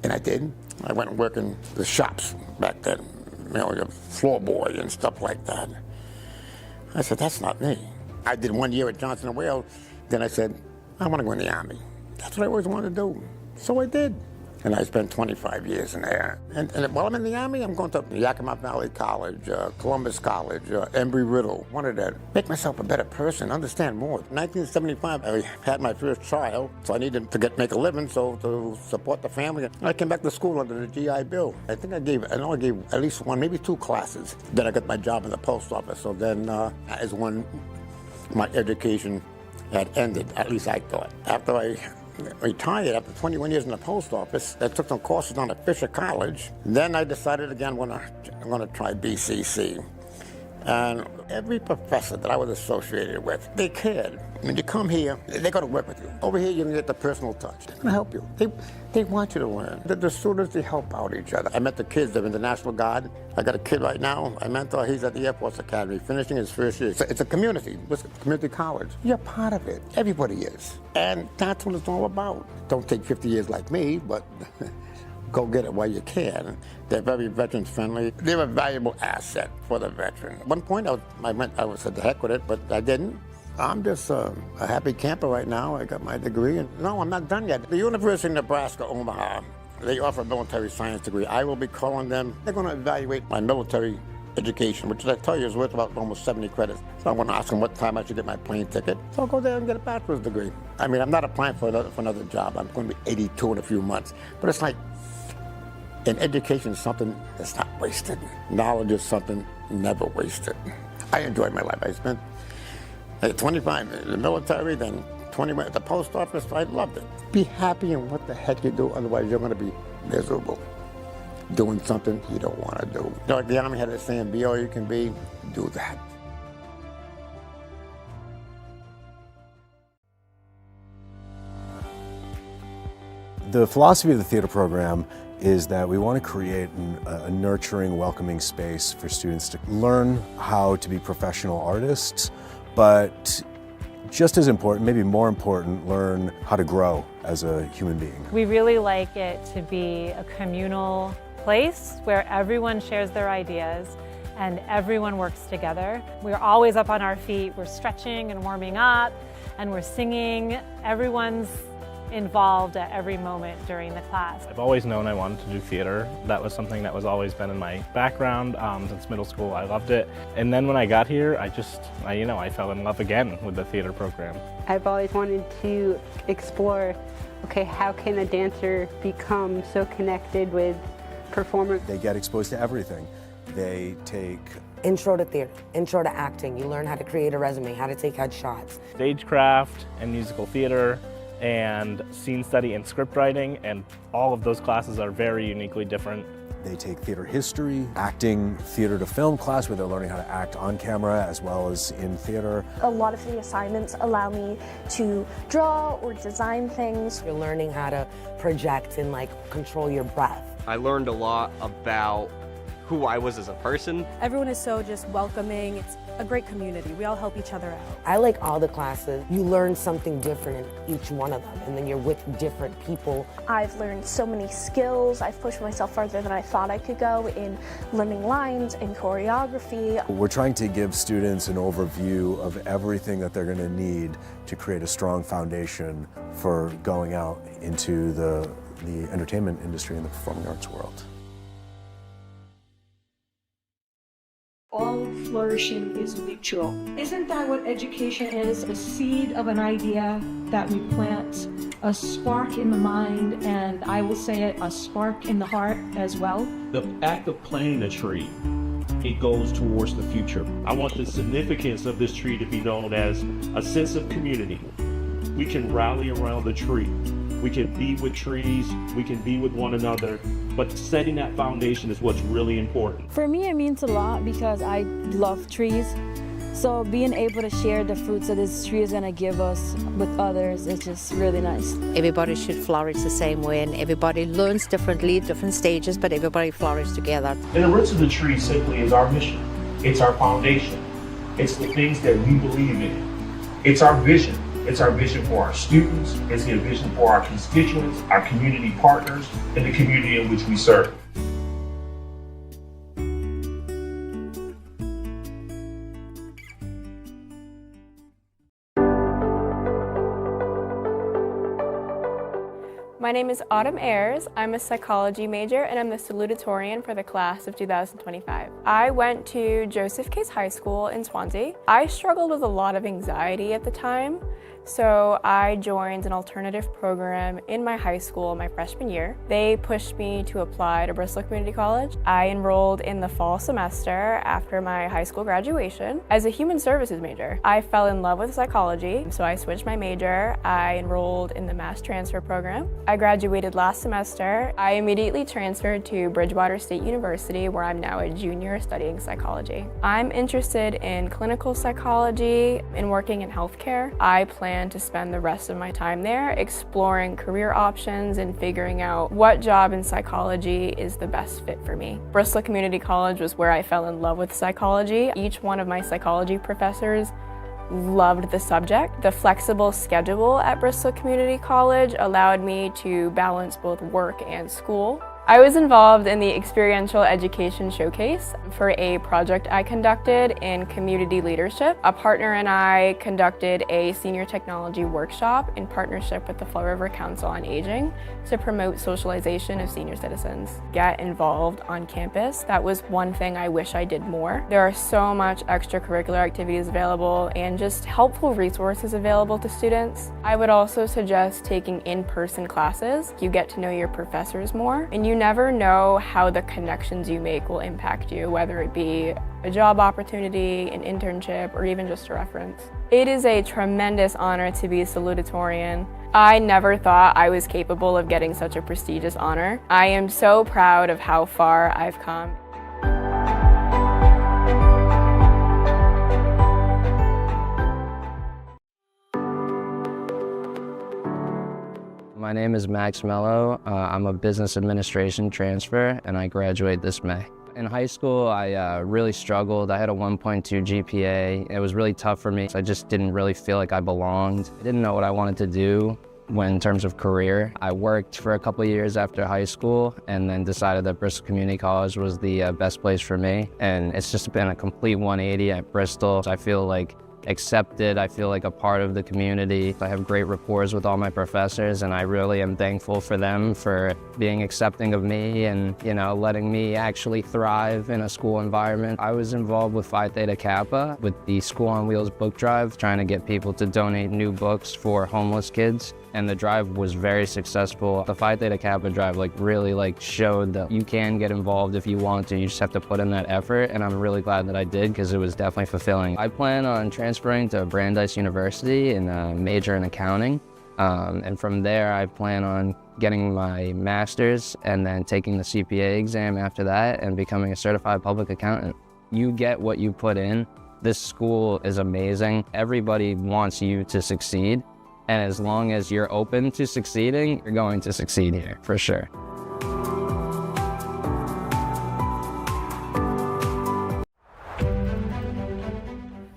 And I did. I went and worked in the shops back then, you know, the floor boy and stuff like that. I said, that's not me. I did 1 year at Johnson & Wales. Then I said, I want to go in the Army. That's what I always wanted to do. So I did. And I spent 25 years in there. And while I'm in the Army, I'm going to Yakima Valley College, Columbus College, Embry-Riddle. Wanted to make myself a better person, understand more. In 1975, I had my first child, so I needed to make a living, so to support the family. I came back to school under the GI Bill. I think I gave at least 1, maybe 2 classes. Then I got my job in the post office. So then that is when my education had ended, at least I thought. After I retired, after 21 years in the post office, I took some courses on at Fisher College. Then I decided again I'm going to try BCC. And Every professor that I was associated with, they cared. When you come here, they're going to work with you. Over here, you can get the personal touch. They're going to help you. They want you to learn. The students, they help out each other. I met the kids that are in the National Guard. I got a kid right now, I mentor, he's at the Air Force Academy, finishing his first year. It's a community, it's a community college. You're part of it. Everybody is. And that's what it's all about. Don't take 50 years like me, but go get it while you can. They're very veterans friendly. They're a valuable asset for the veteran. At one point, I said the heck with it, but I didn't. I'm just a happy camper right now. I got my degree, and no, I'm not done yet. The University of Nebraska, Omaha, they offer a military science degree. I will be calling them. They're going to evaluate my military education, which I tell you is worth about almost 70 credits. So I'm going to ask them what time I should get my plane ticket. So I'll go there and get a bachelor's degree. I mean, I'm not applying for another job. I'm going to be 82 in a few months. But it's like, in education is something that's not wasted. Knowledge is something never wasted. I enjoyed my life. I spent 25 in the military, then 20 at the post office. I loved it. Be happy in what the heck you do, otherwise you're going to be miserable doing something you don't want to do. You know, like the Army had a saying, be all you can be, do that. The philosophy of the theater program is that we want to create a nurturing, welcoming space for students to learn how to be professional artists, but just as important, maybe more important, learn how to grow as a human being. We really like it to be a communal place where everyone shares their ideas and everyone works together. We're always up on our feet, we're stretching and warming up, and we're singing. Everyone's involved at every moment during the class. I've always known I wanted to do theater. That was something that was always been in my background since middle school. I loved it. And then when I got here, I fell in love again with the theater program. I've always wanted to explore, okay, how can a dancer become so connected with performers? They get exposed to everything. They take intro to theater, intro to acting. You learn how to create a resume, how to take headshots. Stagecraft and musical theater and scene study and script writing, and all of those classes are very uniquely different. They take theater history, acting, theater to film class where they're learning how to act on camera as well as in theater. A lot of the assignments allow me to draw or design things. You're learning how to project and control your breath. I learned a lot about who I was as a person. Everyone is so just welcoming. It's a great community. We all help each other out. I like all the classes. You learn something different in each one of them, and then you're with different people. I've learned so many skills. I've pushed myself farther than I thought I could go in learning lines and choreography. We're trying to give students an overview of everything that they're going to need to create a strong foundation for going out into the entertainment industry and the performing arts world. All flourishing is mutual. Isn't that what education is? A seed of an idea that we plant, a spark in the mind, and I will say it, a spark in the heart as well. The act of planting a tree, it goes towards the future. I want the significance of this tree to be known as a sense of community. We can rally around the tree. We can be with trees, we can be with one another, but setting that foundation is what's really important. For me, it means a lot because I love trees. So being able to share the fruits that this tree is going to give us with others is just really nice. Everybody should flourish the same way, and everybody learns differently, different stages, but everybody flourishes together. And the roots of the tree simply is our mission. It's our foundation. It's the things that we believe in. It's our vision. It's our vision for our students, it's a vision for our constituents, our community partners, and the community in which we serve. My name is Autumn Ayers. I'm a psychology major and I'm the salutatorian for the class of 2025. I went to Joseph Case High School in Swansea. I struggled with a lot of anxiety at the time, so I joined an alternative program in my high school my freshman year. They pushed me to apply to Bristol Community College. I enrolled in the fall semester after my high school graduation as a human services major. I fell in love with psychology, so I switched my major. I enrolled in the mass transfer program. I graduated last semester. I immediately transferred to Bridgewater State University, where I'm now a junior studying psychology. I'm interested in clinical psychology and working in healthcare. I plan to spend the rest of my time there exploring career options and figuring out what job in psychology is the best fit for me. Bristol Community College was where I fell in love with psychology. Each one of my psychology professors loved the subject. The flexible schedule at Bristol Community College allowed me to balance both work and school. I was involved in the Experiential Education Showcase for a project I conducted in community leadership. A partner and I conducted a senior technology workshop in partnership with the Fall River Council on Aging to promote socialization of senior citizens. Get involved on campus. That was one thing I wish I did more. There are so much extracurricular activities available and just helpful resources available to students. I would also suggest taking in-person classes. You get to know your professors more, and you never know how the connections you make will impact you, whether it be a job opportunity, an internship, or even just a reference. It is a tremendous honor to be a salutatorian. I never thought I was capable of getting such a prestigious honor. I am so proud of how far I've come. My name is Max Mello. I'm a business administration transfer, and I graduate this May. In high school, I really struggled. I had a 1.2 GPA. It was really tough for me. I just didn't really feel like I belonged. I didn't know what I wanted to do in terms of career. I worked for a couple of years after high school and then decided that Bristol Community College was the best place for me. And it's just been a complete 180 at Bristol. I feel like accepted. I feel like a part of the community. I have great rapport with all my professors, and I really am thankful for them for being accepting of me and, you know, letting me actually thrive in a school environment. I was involved with Phi Theta Kappa with the School on Wheels book drive, trying to get people to donate new books for homeless kids. And the drive was very successful. The Phi Theta Kappa drive really showed that you can get involved if you want to. You just have to put in that effort, and I'm really glad that I did because it was definitely fulfilling. I plan on transferring to Brandeis University and major in accounting. And from there, I plan on getting my master's and then taking the CPA exam after that and becoming a certified public accountant. You get what you put in. This school is amazing. Everybody wants you to succeed. And as long as you're open to succeeding, you're going to succeed here, for sure.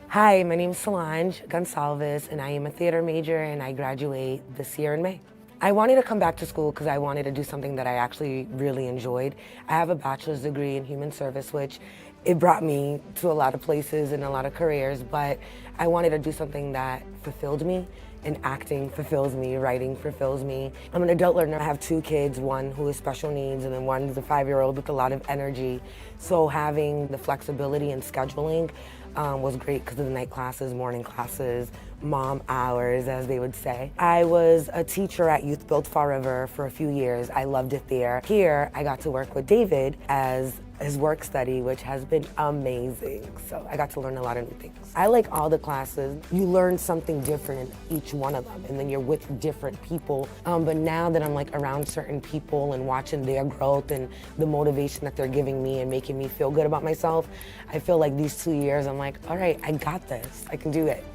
Hi, my name is Solange Gonsalves, and I am a theater major, and I graduate this year in May. I wanted to come back to school because I wanted to do something that I actually really enjoyed. I have a bachelor's degree in human service, which it brought me to a lot of places and a lot of careers, but I wanted to do something that fulfilled me. And acting fulfills me, writing fulfills me. I'm an adult learner. I have 2 kids, one who has special needs and then one who's a 5-year-old with a lot of energy. So having the flexibility and scheduling was great because of the night classes, morning classes, mom hours, as they would say. I was a teacher at Youth Build Fall River for a few years. I loved it there. Here, I got to work with David as his work study, which has been amazing. So I got to learn a lot of new things. I like all the classes. You learn something different in each one of them, and then you're with different people. But now that I'm like around certain people and watching their growth and the motivation that they're giving me and making me feel good about myself, I feel like these 2 years, I'm like, all right, I got this. I can do it.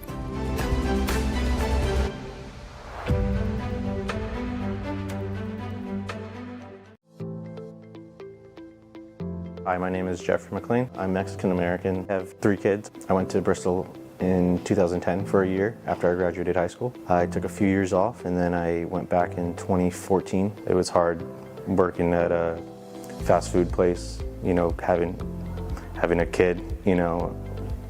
Hi, my name is Jeffrey McLean. I'm Mexican-American. I have 3 kids. I went to Bristol in 2010 for a year after I graduated high school. I took a few years off and then I went back in 2014. It was hard working at a fast food place, you know, having a kid, you know,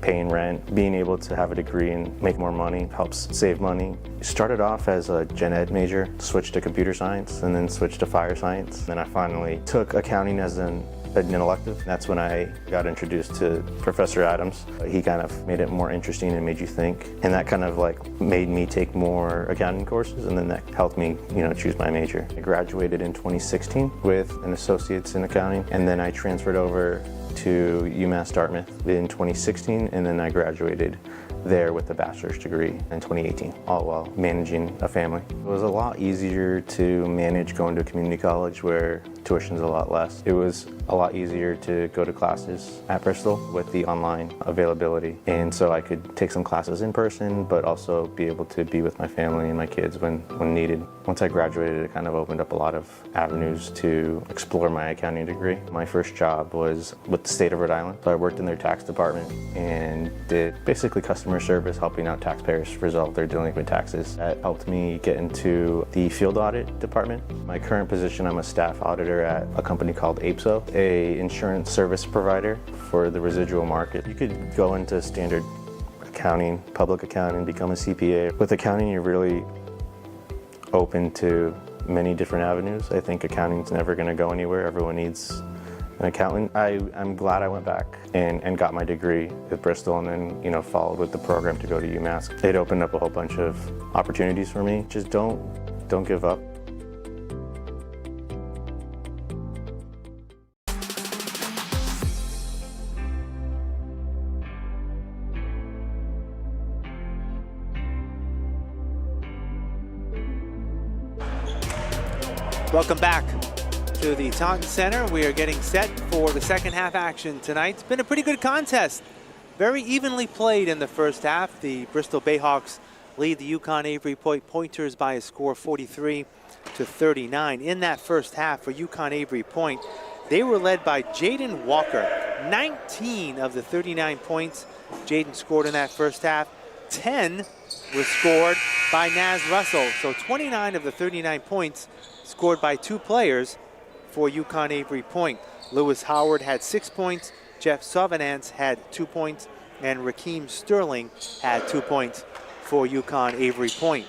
paying rent, being able to have a degree and make more money helps save money. Started off as a gen ed major, switched to computer science, and then switched to fire science. Then I finally took accounting as an elective. That's when I got introduced to Professor Adams. He kind of made it more interesting and made you think. And that kind of like made me take more accounting courses, and then that helped me, you know, choose my major. I graduated in 2016 with an associate's in accounting, and then I transferred over to UMass Dartmouth in 2016, and then I graduated there with a bachelor's degree in 2018, all while managing a family. It was a lot easier to manage going to a community college where tuition's a lot less. It was a lot easier to go to classes at Bristol with the online availability, and so I could take some classes in person but also be able to be with my family and my kids when needed. Once I graduated, it kind of opened up a lot of avenues to explore my accounting degree. My first job was with the state of Rhode Island, so I worked in their tax department and did basically customer service, helping out taxpayers resolve their delinquent taxes. That helped me get into the field audit department. My current position, I'm a staff auditor at a company called APSO, a insurance service provider for the residual market. You could go into standard accounting, public accounting, become a CPA. With accounting, you're really open to many different avenues. I think accounting's never going to go anywhere. Everyone needs an accountant. I'm glad I went back and got my degree at Bristol, and then followed with the program to go to UMass. It opened up a whole bunch of opportunities for me. Just don't give up. Welcome back to the Taunton Center. We are getting set for the second half action tonight. It's been a pretty good contest. Very evenly played in the first half. The Bristol Bayhawks lead the UCONN Avery Pointers by a score of 43-39. In that first half for UCONN Avery Point, they were led by Jaden Walker. 19 of the 39 points Jaden scored in that first half. 10 was scored by Naz Russell. So 29 of the 39 points scored by two players for UCONN Avery Point. Lewis Howard had 6 points, Jeff Sauvenance had 2 points, and Rakeem Sterling had 2 points for UCONN Avery Point.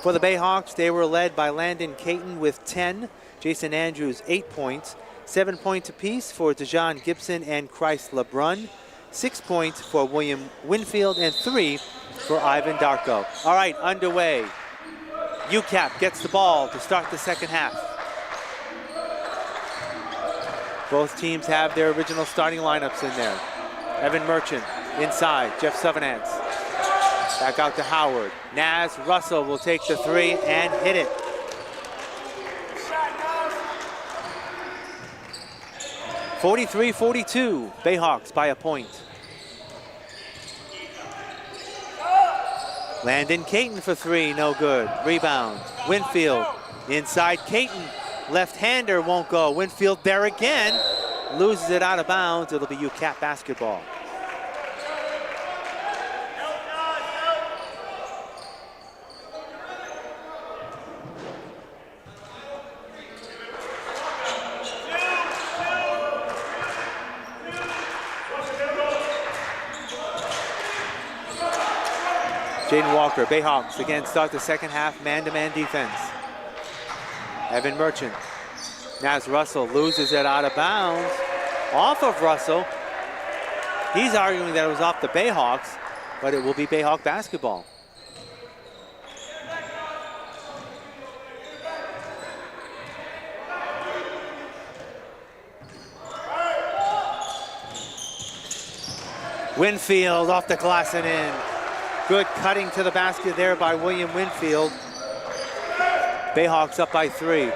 For the Bayhawks, they were led by Landon Caton with 10, Jason Andrews 8 points, 7 points apiece for Dejon Gibson and Christ LeBrun, 6 points for William Winfield, and 3 for Ivan Darko. All right, underway. UCAP gets the ball to start the second half. Both teams have their original starting lineups in there. Evan Merchant inside, Jeff Sauvenance. Back out to Howard. Naz Russell will take the three and hit it. (43-42), Bayhawks by a point. Landon Caton for three, no good. Rebound, Winfield inside Caton. Left-hander won't go. Winfield there again. Loses it out of bounds. It'll be UCAP basketball. Jaden Walker, Bayhawks again start the second half man-to-man defense. Evan Merchant. Naz Russell loses it out of bounds. Off of Russell. He's arguing that it was off the Bayhawks, but it will be Bayhawk basketball. Winfield off the glass and in. Good cutting to the basket there by William Winfield. Bayhawks up by 3.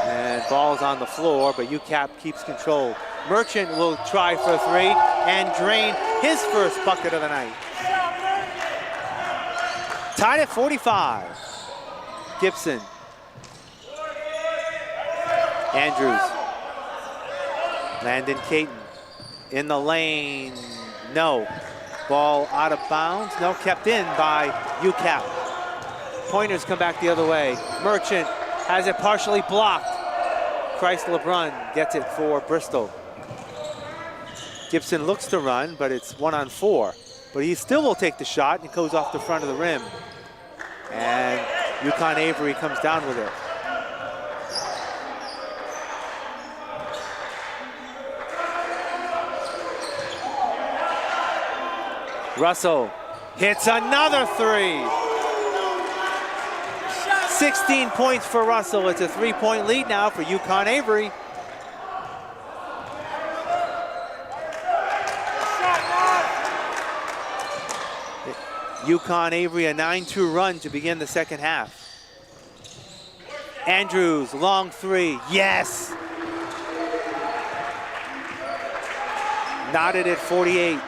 And ball's on the floor, but UCAP keeps control. Merchant will try for 3 and drain his first bucket of the night. Tied at 45. Gibson. Andrews. Landon Caton in the lane. No. Ball out of bounds. No, kept in by UCAP. Pointers come back the other way. Merchant has it partially blocked. Christ LeBrun gets it for Bristol. Gibson looks to run, but it's 1-on-4. But he still will take the shot and goes off the front of the rim. And UCONN Avery comes down with it. Russell hits another 3. 16 points for Russell. It's a 3-point lead now for UCONN Avery. UCONN Avery a 9-2 run to begin the second half. Andrews, long three, yes! Knotted at 48.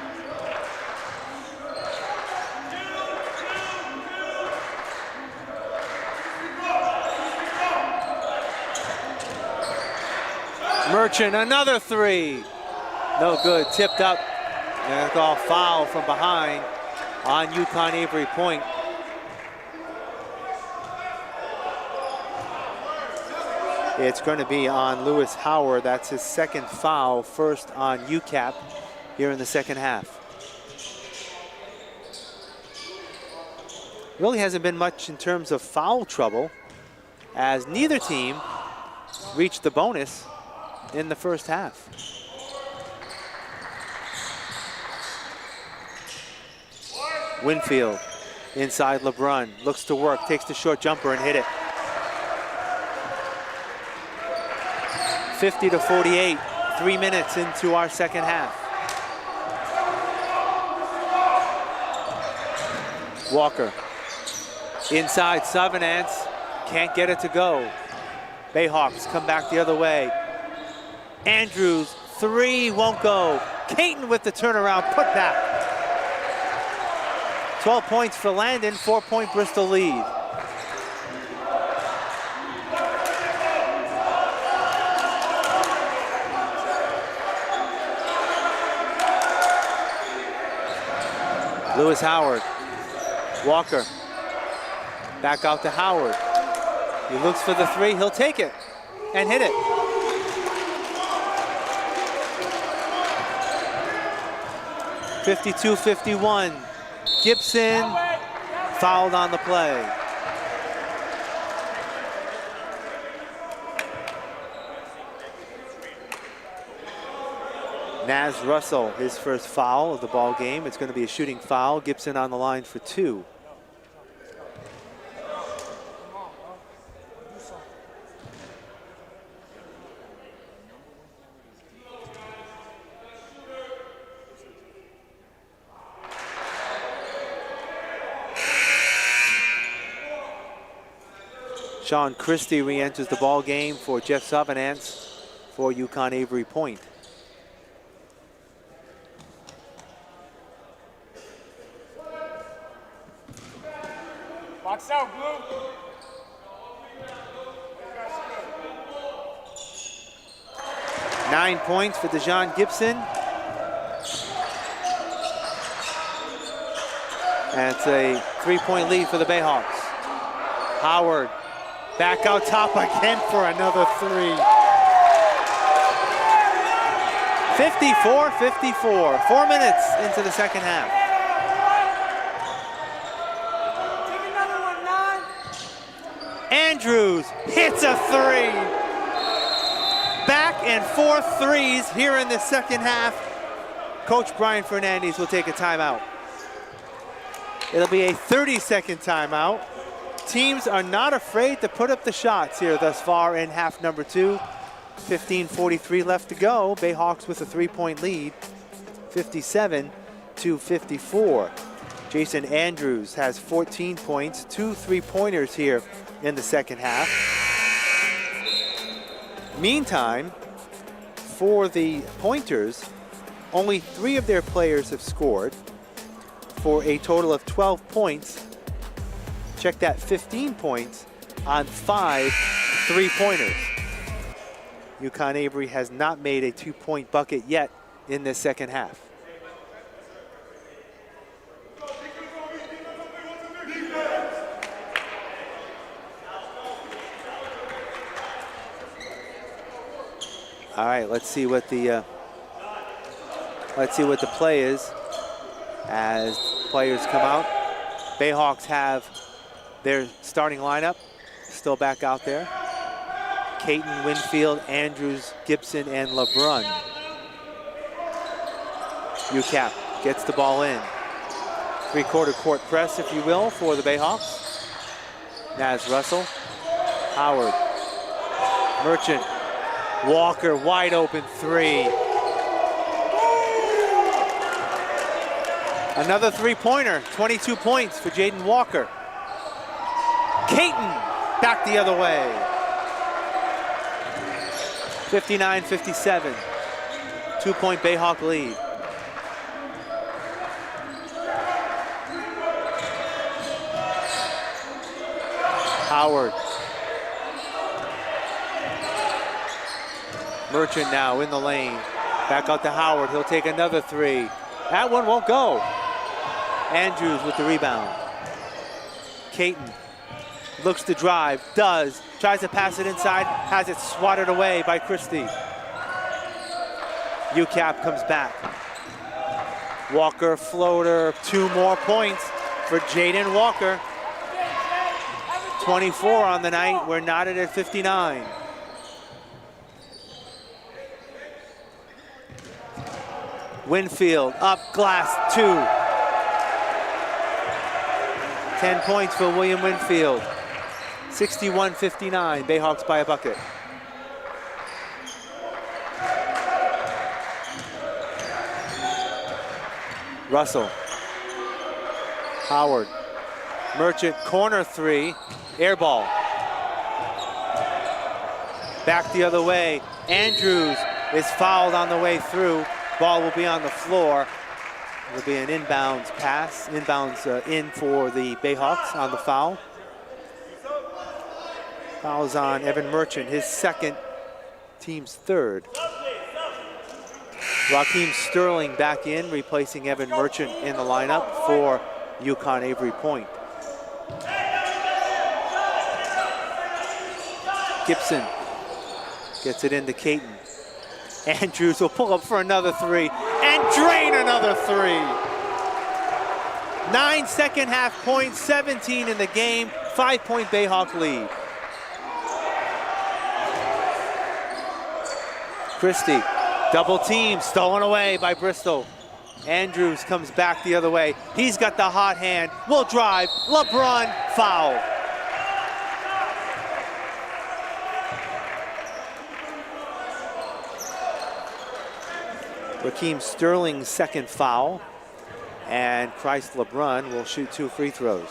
Merchant, another three. No good, tipped up. And a call foul from behind on UCONN Avery point. It's going to be on Lewis Howard. That's his second foul, first on UCAP here in the second half. Really hasn't been much in terms of foul trouble, as neither team reached the bonus in the first half. Winfield inside LeBrun, looks to work, takes the short jumper and hit it. 50-48, 3 minutes into our second half. Walker inside Savanance, can't get it to go. Bayhawks come back the other way. Andrews, three, won't go. Caton with the turnaround, put back. 12 points for Landon, 4-point Bristol lead. Lewis Howard, Walker, back out to Howard. He looks for the three, he'll take it and hit it. (52-51). Gibson fouled on the play. Naz Russell, his first foul of the ball game. It's going to be a shooting foul. Gibson on the line for two. Sean Christie re-enters the ball game for Jeff Savanance for UCONN Avery point. Box out, Blue. Nine points for DeJon Gibson. And it's a 3-point lead for the Bayhawks. Howard back out top again for another three. 54-54, 4 minutes into the second half. Andrews hits a three. Back and forth threes here in the second half. Coach Brian Fernandez will take a timeout. It'll be a 30-second timeout. Teams are not afraid to put up the shots here thus far in half number two. 15:43 left to go. Bayhawks with a 3-point lead, 57-54. Jason Andrews has 14 points, 2 3-pointers here in the second half. Meantime, for the Pointers, only 3 of their players have scored for a total of 12 points. Check that, 15 points on 5 3-pointers. UCONN Avery has not made a 2-point bucket yet in this second half. All right, let's see what the play is as players come out. Bayhawks have their starting lineup still back out there. Caton, Winfield, Andrews, Gibson, and LeBrun. UCAP gets the ball in. 3-quarter court press, if you will, for the Bayhawks. Naz Russell, Howard, Merchant, Walker, wide open three. Another three-pointer, 22 points for Jaden Walker. Caton back the other way. 59-57, 2-point Bayhawk lead. Howard. Merchant now in the lane. Back out to Howard, he'll take another three. That one won't go. Andrews with the rebound. Caton looks to drive, does, tries to pass it inside, has it swatted away by Christie. UCAP comes back. Walker floater, 2 more points for Jaden Walker. 24 on the night, we're knotted at 59. Winfield up, glass 2. 10 points for William Winfield. 61-59, Bayhawks by a bucket. Russell. Howard. Merchant, corner 3, air ball. Back the other way. Andrews is fouled on the way through. Ball will be on the floor. It'll be an inbounds pass, inbounds in for the Bayhawks on the foul. Foul's on Evan Merchant, his second, team's third. Raheem Sterling back in, replacing Evan Merchant in the lineup for UCONN Avery Point. Gibson gets it into Caton. Andrews will pull up for another 3 and drain another 3. 9 second half points, 17 in the game, 5-point Bayhawk lead. Christie, double team, stolen away by Bristol. Andrews comes back the other way. He's got the hot hand, will drive, LeBron, foul. Raheem Sterling's second foul, and Christ LeBrun will shoot 2 free throws.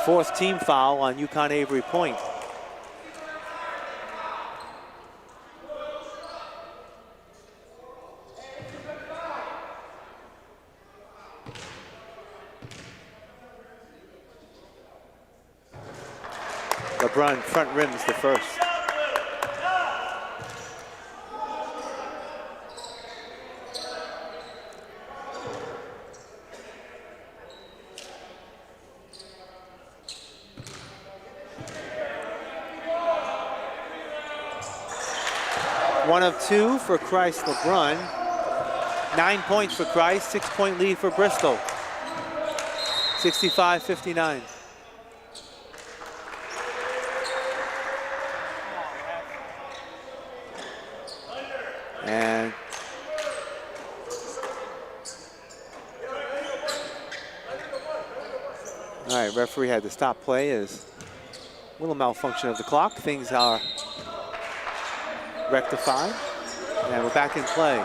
4th team foul on UCONN Avery Point. LeBrun front rims the first. One of 2 for Christ LeBrun. 9 points for Christ, 6-point lead for Bristol. 65-59. And all right, referee had to stop play as a little malfunction of the clock. Things are rectified, and we're back in play.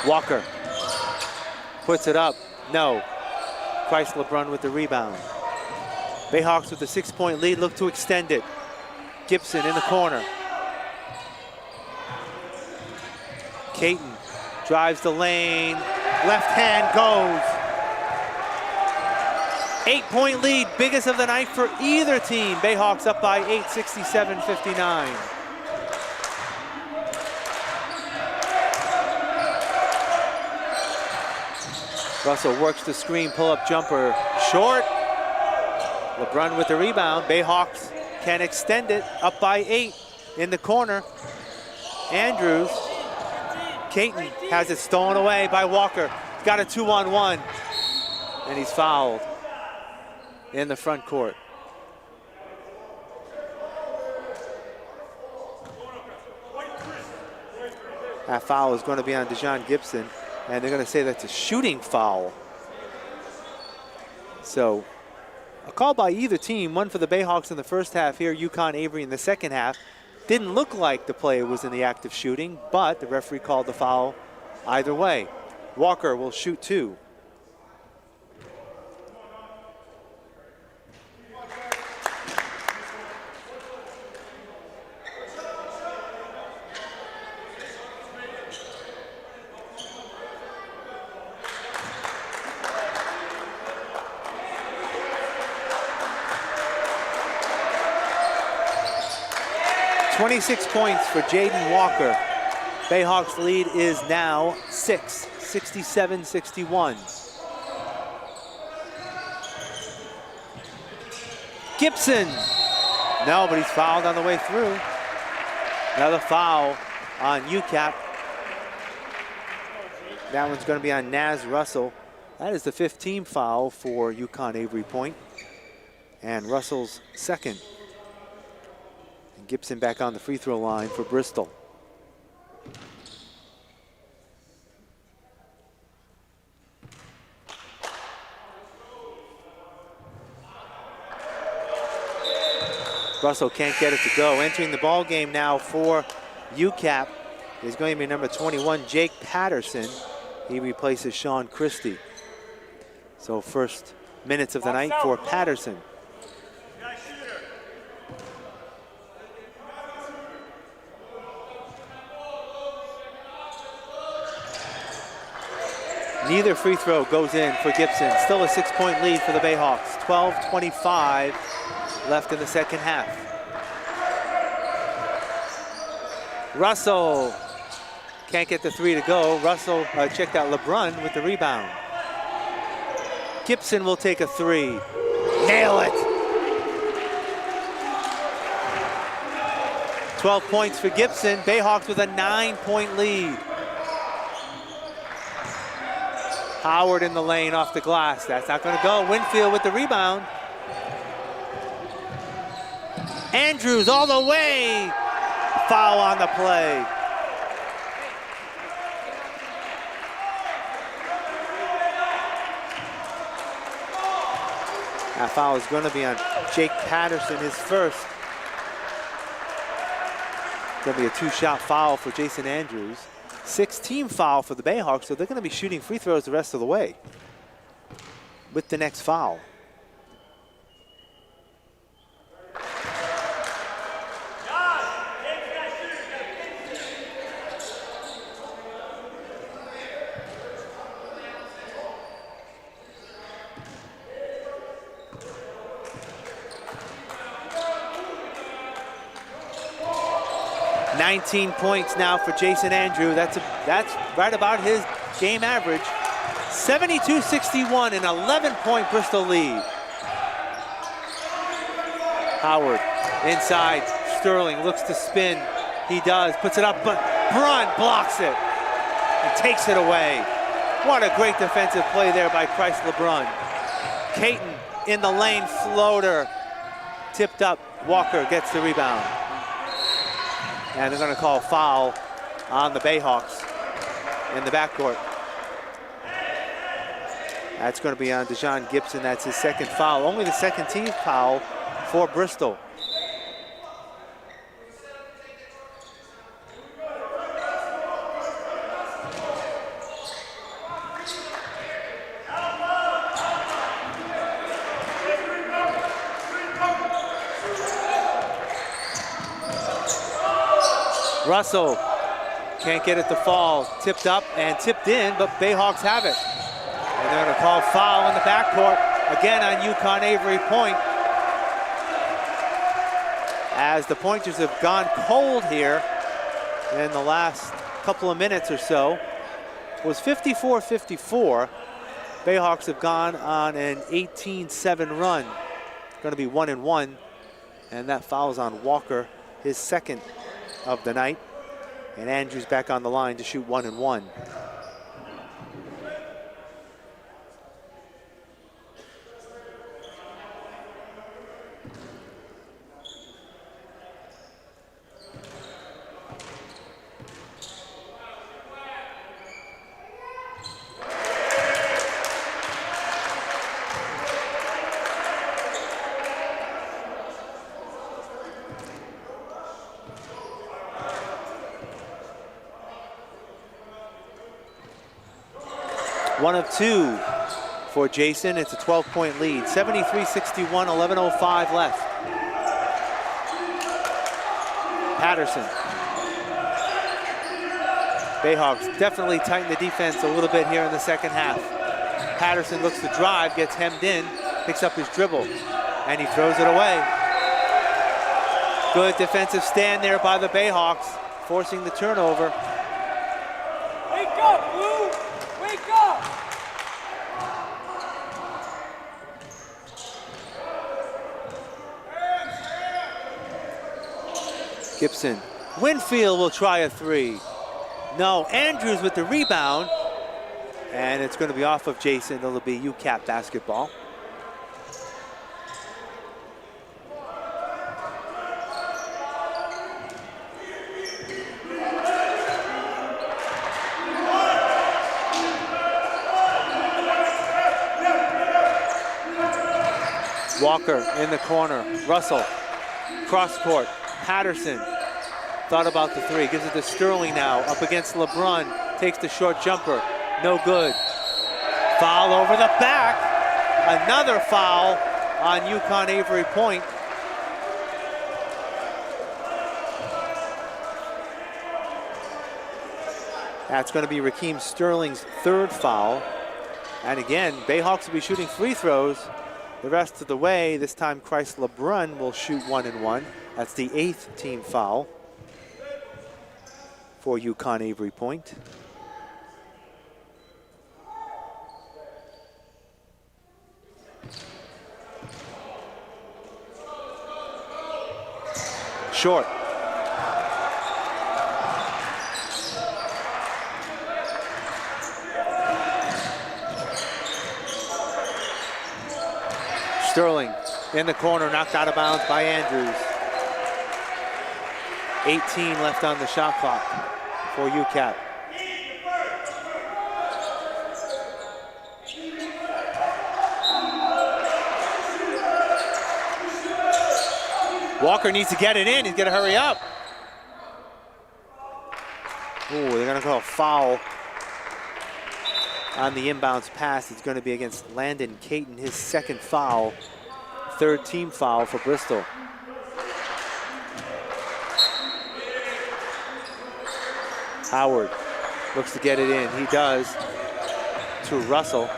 Walker puts it up, no. Christ LeBrun with the rebound. Bayhawks with a 6-point lead, look to extend it. Gibson in the corner. Caton drives the lane, left hand goes. 8-point lead, biggest of the night for either team. Bayhawks up by 8, 67-59. Russell works the screen, pull-up jumper, short. LeBrun with the rebound. Bayhawks can extend it, up by 8 in the corner. Andrews. Caton has it stolen away by Walker. Got a 2-on-1, and he's fouled in the front court. That foul is going to be on Dejon Gibson, and they're going to say that's a shooting foul. So a call by either team, one for the Bayhawks in the first half here, UCONN Avery in the second half. Didn't look like the player was in the act of shooting, but the referee called the foul either way. Walker will shoot 2. .26 points for Jaden Walker. Bayhawks lead is now 6, 67-61. Gibson. No, but he's fouled on the way through. Another foul on UCAP. That one's going to be on Naz Russell. That is the 5th team foul for UCONN Avery Point. And Russell's 2nd. And Gibson back on the free throw line for Bristol. Russell can't get it to go. Entering the ball game now for UCAP is going to be number 21, Jake Patterson. He replaces Sean Christie. So first minutes of the night for Patterson. Neither free throw goes in for Gibson. Still a 6-point lead for the Bayhawks. 12:25 left in the second half. Russell can't get the 3 to go. Russell checked out LeBrun with the rebound. Gibson will take a 3. Nail it. 12 points for Gibson. Bayhawks with a 9-point lead. Howard in the lane off the glass. That's not going to go. Winfield with the rebound. Andrews all the way. Foul on the play. That foul is going to be on Jake Patterson, his first. Going to be a 2-shot foul for Jason Andrews. 6-team foul for the Bayhawks, so they're going to be shooting free throws the rest of the way with the next foul. $19 points now for Jason Andrew. That's right about his game average. 72-61, an 11-point Bristol lead. Howard inside. Sterling looks to spin. He does, puts it up, but Brun blocks it and takes it away. What a great defensive play there by Christ LeBrun. Caton in the lane, floater. Tipped up, Walker gets the rebound. And they're going to call a foul on the Bayhawks in the backcourt. That's going to be on Dejon Gibson. That's his 2nd foul. Only the 2nd team foul for Bristol. Russell can't get it to fall. Tipped up and tipped in, but Bayhawks have it. And they're going to call foul in the backcourt, again on UCONN Avery Point. As the Pointers have gone cold here in the last couple of minutes or so. It was 54-54. Bayhawks have gone on an 18-7 run. Going to be 1-1, and that foul's on Walker, his 2nd of the night. And Andrews back on the line to shoot 1-1. One of two for Jason. It's a 12-point lead. 73-61, 11:05 left. Patterson. Bayhawks definitely tighten the defense a little bit here in the second half. Patterson looks to drive, gets hemmed in, picks up his dribble, and he throws it away. Good defensive stand there by the Bayhawks, forcing the turnover. Wake up, Blue! Wake up! Gibson. Winfield will try a three. No, Andrews with the rebound. And it's going to be off of Jason. It'll be UCAP basketball. Walker in the corner. Russell. Cross court. Patterson. Thought about the three. Gives it to Sterling now. Up against LeBrun. Takes the short jumper. No good. Foul over the back. Another foul on UCONN Avery point. That's going to be Rakeem Sterling's third foul. And again, Bayhawks will be shooting free throws the rest of the way. This time, Christ LeBrun will shoot 1 and 1. That's the 8th team foul for UCONN Avery point. Short. Sterling in the corner, knocked out of bounds by Andrews. 18 left on the shot clock for UCAP. Walker needs to get it in. He's going to hurry up. Ooh, they're going to call a foul on the inbounds pass. It's going to be against Landon Caton, his second foul, third team foul for Bristol. Howard looks to get it in. He does to Russell,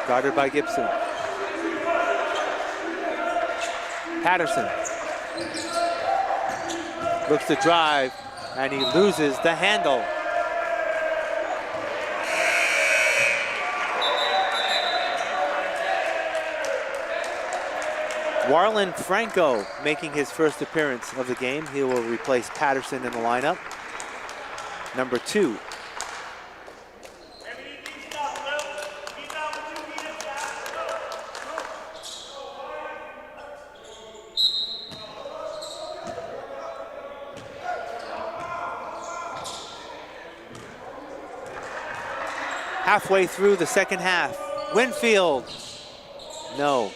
guarded by Gibson. Patterson looks to drive, and he loses the handle. Warlin Franco making his first appearance of the game. He will replace Patterson in the lineup. Number 2. Halfway through the second half. Winfield. No.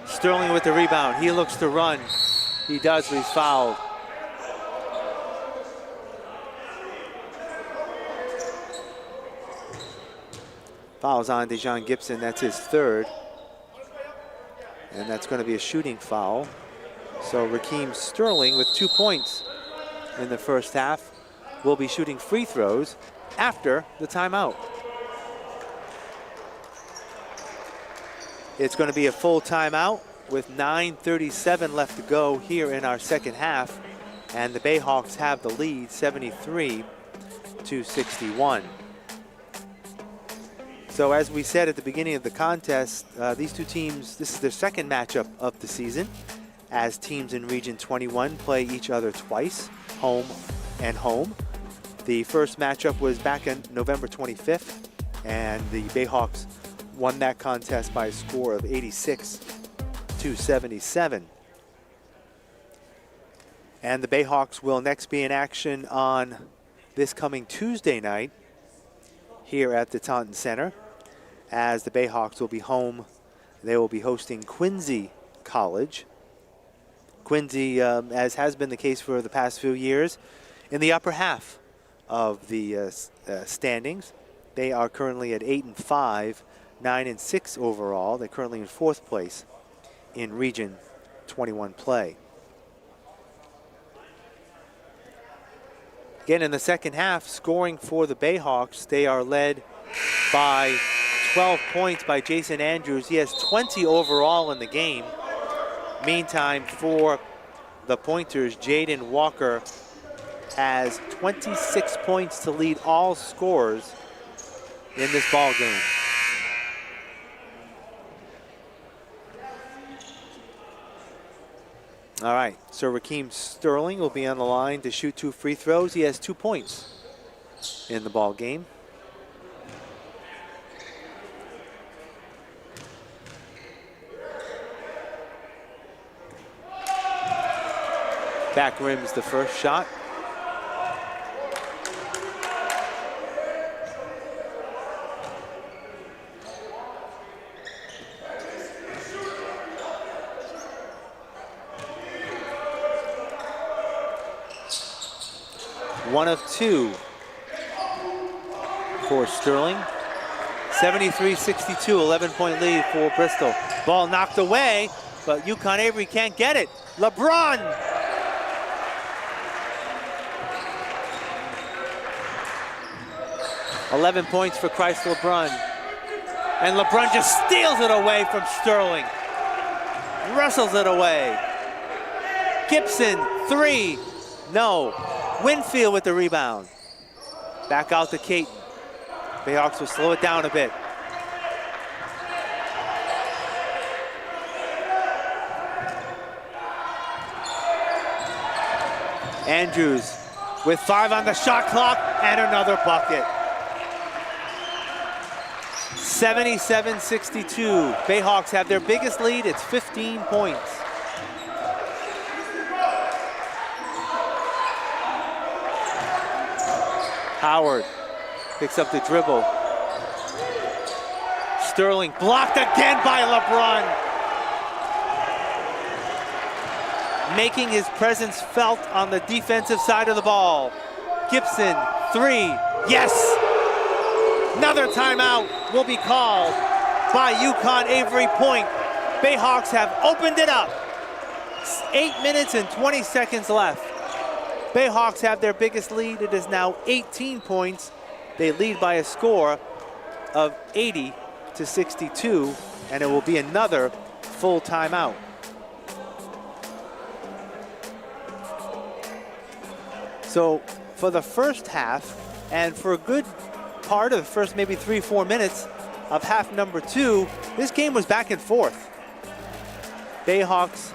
Sterling with the rebound. He looks to run. He does, but he's fouled. Fouls on Dejon Gibson. That's his third. And that's going to be a shooting foul. So Rakeem Sterling with 2 points in the first half will be shooting free throws after the timeout. It's going to be a full timeout with 9:37 left to go here in our second half. And the Bayhawks have the lead, 73-61. So as we said at the beginning of the contest, these two teams, this is their second matchup of the season, as teams in Region 21 play each other twice, home and home. The first matchup was back on November 25th, and the Bayhawks won that contest by a score of 86-77. And the Bayhawks will next be in action on this coming Tuesday night here at the Taunton Center, as the Bayhawks will be home. They will be hosting Quincy College. Quincy, as has been the case for the past few years, in the upper half of the standings. They are currently at 8-5, 9-6 overall. They're currently in 4th place in Region 21 play. Again, in the second half, scoring for the Bayhawks, they are led by 12 points by Jason Andrews. He has 20 overall in the game. Meantime, for the Pointers, Jaden Walker has 26 points to lead all scorers in this ball game. All right, so Raheem Sterling will be on the line to shoot 2 free throws. He has 2 points in the ball game. Back rim's the first shot. One of 2 for Sterling. 73-62, 11-point lead for Bristol. Ball knocked away, but UCONN Avery can't get it. LeBron! $11 points for Christ LeBron. And LeBron just steals it away from Sterling. Wrestles it away. Gibson, 3. No. Winfield with the rebound. Back out to Caton. Bayhawks will slow it down a bit. Andrews with 5 on the shot clock and another bucket. 77-62. Bayhawks have their biggest lead. It's 15 points. Howard picks up the dribble. Sterling blocked again by LeBron. Making his presence felt on the defensive side of the ball. Gibson, 3, yes! Another timeout will be called by UCONN Avery Point. Bayhawks have opened it up. 8 minutes and 20 seconds left. Bayhawks have their biggest lead. It is now 18 points. They lead by a score of 80-62, and it will be another full timeout. So for the first half, and for a good part of the first maybe 3-4 minutes of half number 2, this game was back and forth. Bayhawks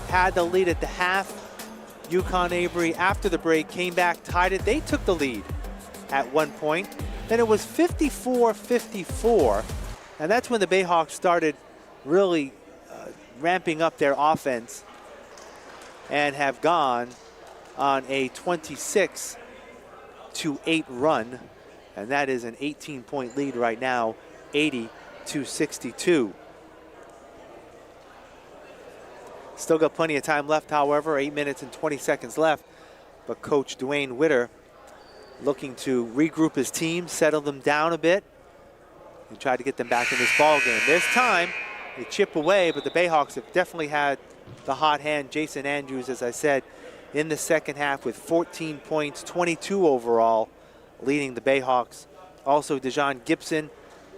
had the lead at the half. UCONN Avery, after the break, came back, tied it. They took the lead at one point. Then it was 54-54, and that's when the Bayhawks started really ramping up their offense and have gone on a 26-8 run, and that is an 18-point lead right now, 80-62. Still got plenty of time left, however, 8 minutes and 20 seconds left. But Coach Dwayne Witter looking to regroup his team, settle them down a bit, and try to get them back in this ball game. There's time. They chip away, but the Bayhawks have definitely had the hot hand. Jason Andrews, as I said, in the second half with 14 points, 22 overall, leading the Bayhawks. Also, Dejon Gibson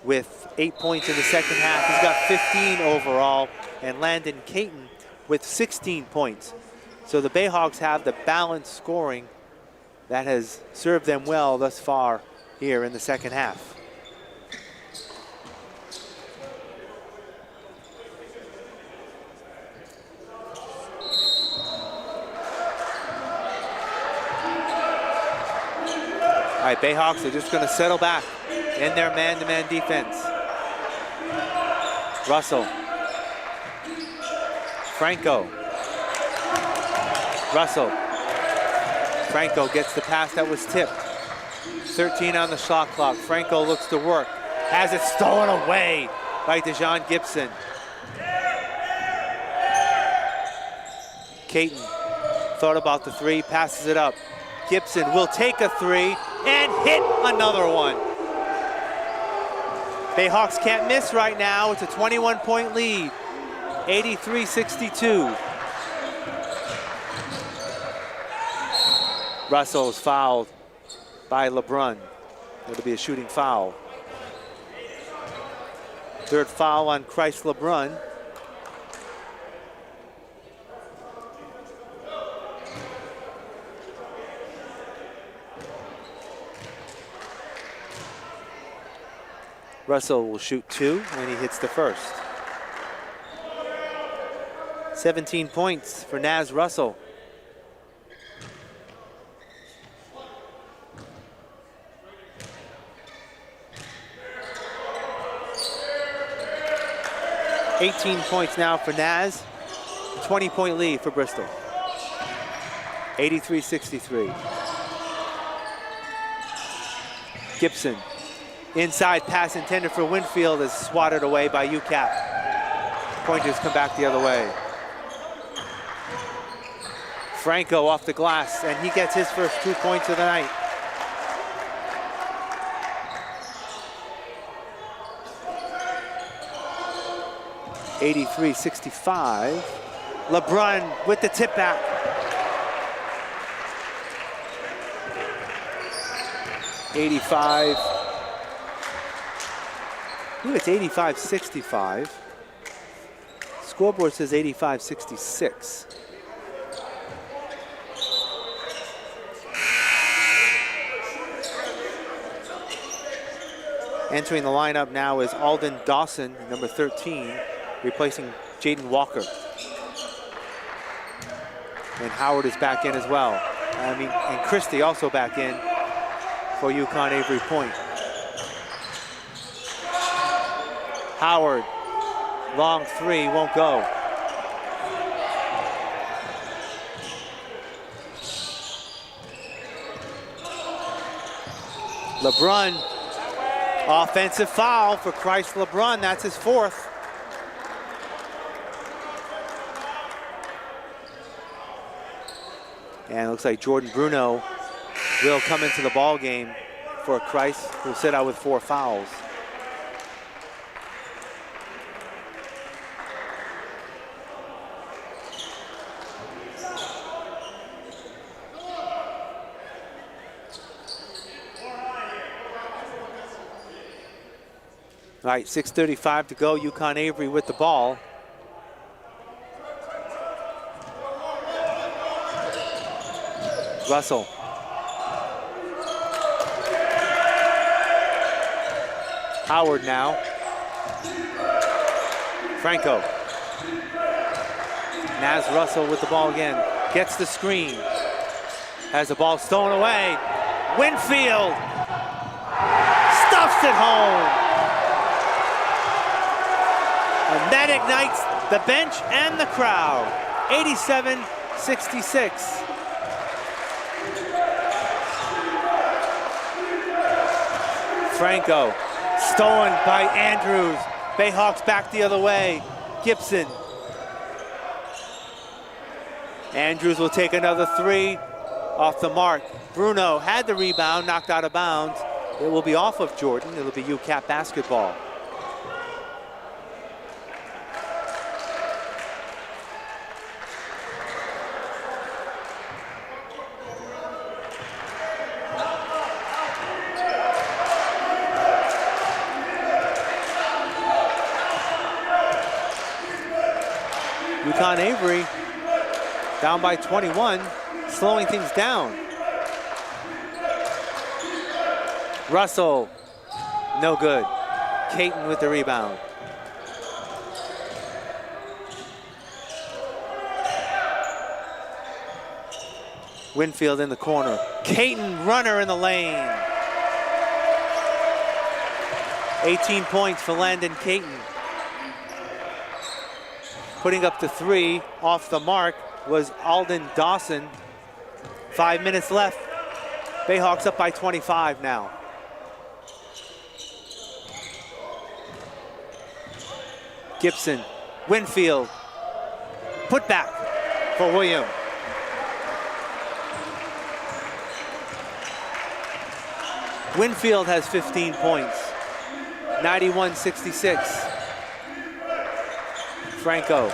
with 8 points in the second half. He's got 15 overall. And Landon Caton with 16 points. So the Bayhawks have the balanced scoring that has served them well thus far here in the second half. All right, Bayhawks are just going to settle back in their man-to-man defense. Russell. Franco. Russell. Franco gets the pass that was tipped. 13 on the shot clock. Franco looks to work. Has it stolen away by Dejon Gibson. Caton thought about the 3, passes it up. Gibson will take a 3 and hit another one. Bayhawks can't miss right now. It's a 21-point lead, 83-62. Russell is fouled by LeBrun. It'll be a shooting foul. Third foul on Christ LeBrun. Russell will shoot 2, and he hits the first. 17 points for Naz Russell. $18 points now for Naz. 20-point lead for Bristol. 83-63. Gibson. Inside pass intended for Winfield is swatted away by UCAP. Pointers come back the other way. Franco off the glass, and he gets his first 2 points of the night. $83-65. LeBrun with the tip back. Ooh, it's 85-65. Scoreboard says 85-66. Entering the lineup now is Alden Dawson, number 13, replacing Jaden Walker. And Howard is back in as well. And Christie also back in for UCONN Avery Point. Howard, long 3, won't go. LeBrun, offensive foul for Christ LeBrun, that's his 4th. And it looks like Jordan Bruno will come into the ball game for Christ, who'll sit out with 4 fouls. All right, 6:35 to go. UCONN Avery with the ball. Russell. Howard now. Franco. Naz Russell with the ball again. Gets the screen. Has the ball stolen away. Winfield stuffs it home. And that ignites the bench and the crowd. 87-66. Franco, stolen by Andrews. Bayhawks back the other way. Gibson. Andrews will take another 3 off the mark. Bruno had the rebound, knocked out of bounds. It will be off of Jordan. It'll be UCAP basketball. UCONN Avery down by 21, slowing things down. Russell, no good. Caton with the rebound. Winfield in the corner. Caton, runner in the lane. 18 points for Landon Caton. Putting up the 3 off the mark was Alden Dawson. 5 minutes left. Bayhawks up by 25 now. Gibson, Winfield, put back for William. Winfield has 15 points. 91-66. Franco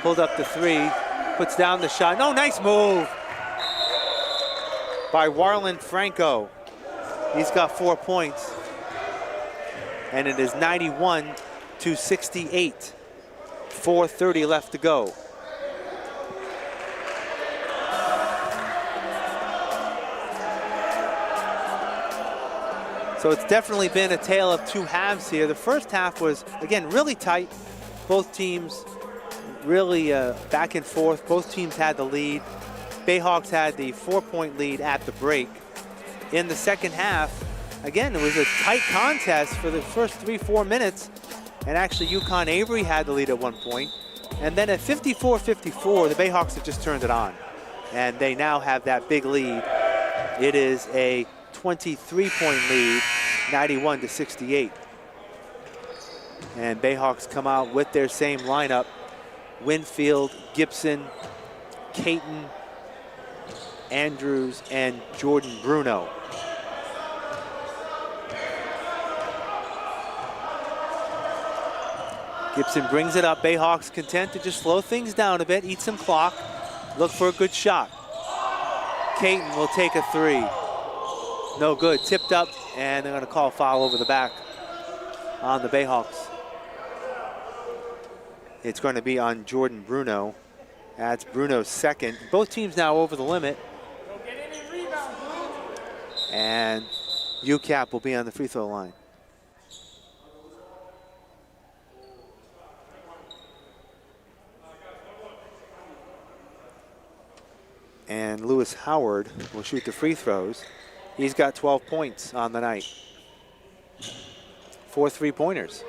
pulled up the three, puts down the shot. No, nice move by Warland Franco. He's got 4 points. And it is 91-68. 4:30 left to go. So it's definitely been a tale of two halves here. The first half was, again, really tight. Both teams really back and forth. Both teams had the lead. Bayhawks had the 4-point lead at the break. In the second half, again, it was a tight contest for the first 3-4 minutes. And actually, UCONN Avery had the lead at one point. And then at 54-54, the Bayhawks have just turned it on. And they now have that big lead. It is a 23-point lead, 91-68. And Bayhawks come out with their same lineup. Winfield, Gibson, Caton, Andrews, and Jordan Bruno. Gibson brings it up. Bayhawks content to just slow things down a bit, eat some clock, look for a good shot. Caton will take a three. No good, tipped up, and they're gonna call a foul over the back on the Bayhawks. It's going to be on Jordan Bruno. That's Bruno's second. Both teams now over the limit. And UCAP will be on the free throw line. And Lewis Howard will shoot the free throws. He's got 12 points on the night. 4 3-pointers.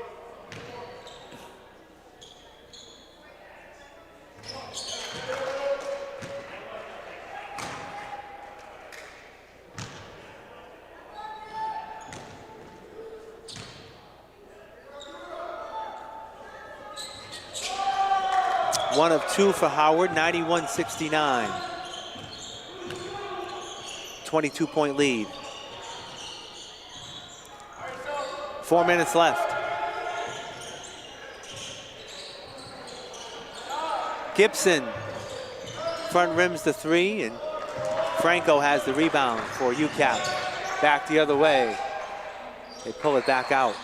One of two for Howard, 91-69. 22-point lead. 4 minutes left. Gibson front rims the three, and Franco has the rebound for UCAP. Back the other way. They pull it back out.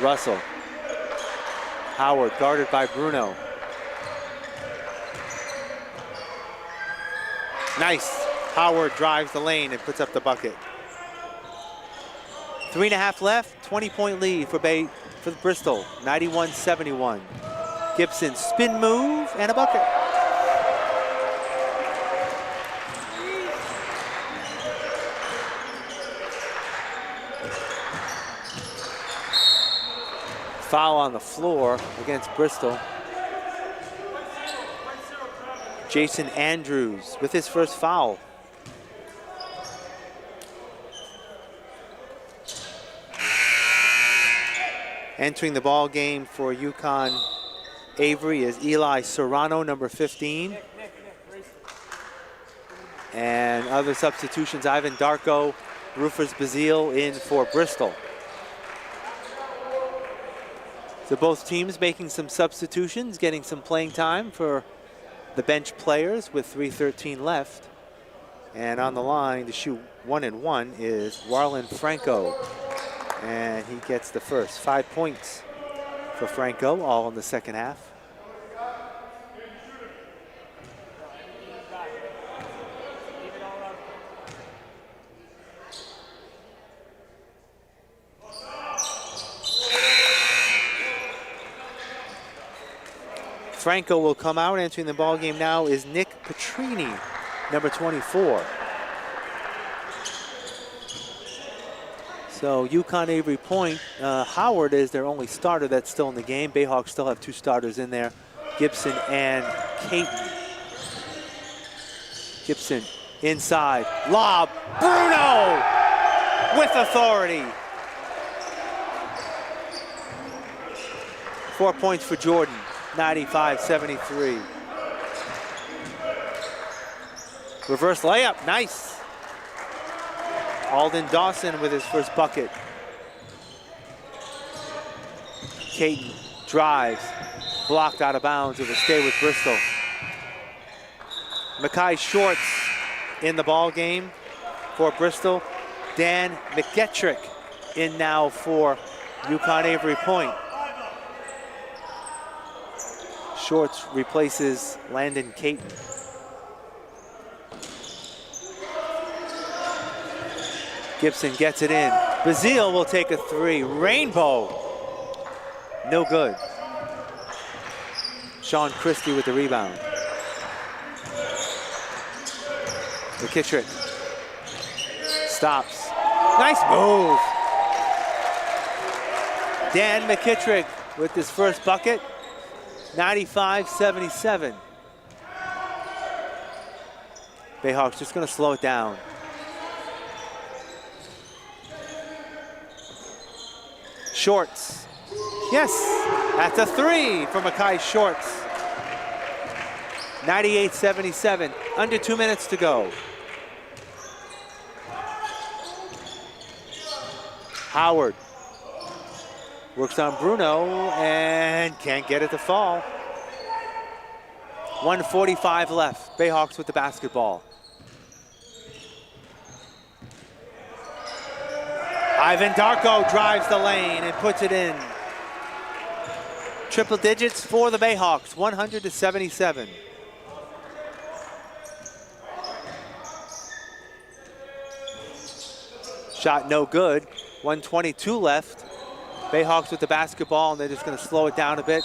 Russell. Howard guarded by Bruno. Nice. Howard drives the lane and puts up the bucket. 3.5 left, 20-point lead for Bristol, 91-71. Gibson spin move and a bucket. Foul on the floor against Bristol. Jason Andrews with his first foul. Entering the ball game for UCONN Avery is Eli Serrano, number 15. And other substitutions, Ivan Darko, Rufus Bazile in for Bristol. So both teams making some substitutions, getting some playing time for the bench players with 3:13 left. And on the line to shoot 1 and 1 is Warland Franco. And he gets the first. 5 points for Franco, all in the second half. Franco will come out. Entering the ball game now is Nick Petrini, number 24. So UCONN Avery point, Howard is their only starter that's still in the game. Bayhawks still have 2 starters in there, Gibson and Caton. Gibson inside, lob, Bruno with authority. 4 points for Jordan, 95-73. Reverse layup, nice. Alden Dawson with his first bucket. Caton drives, blocked out of bounds. It will stay with Bristol. Mackay Shorts in the ball game for Bristol. Dan McGetrick in now for UCONN Avery Point. Shorts replaces Landon Caton. Gibson gets it in. Bazile will take a three. Rainbow. No good. Sean Christie with the rebound. McKittrick stops. Nice move. Dan McKittrick with his first bucket. 95-77. Bayhawks just going to slow it down. Shorts. Yes, that's a three for Mackay Shorts. 98-77, under 2 minutes to go. Howard works on Bruno and can't get it to fall. 1:45 left, Bayhawks with the basketball. Ivan Darko drives the lane and puts it in. Triple digits for the Bayhawks, 100-77. Shot no good, 1:22 left. Bayhawks with the basketball, and they're just going to slow it down a bit.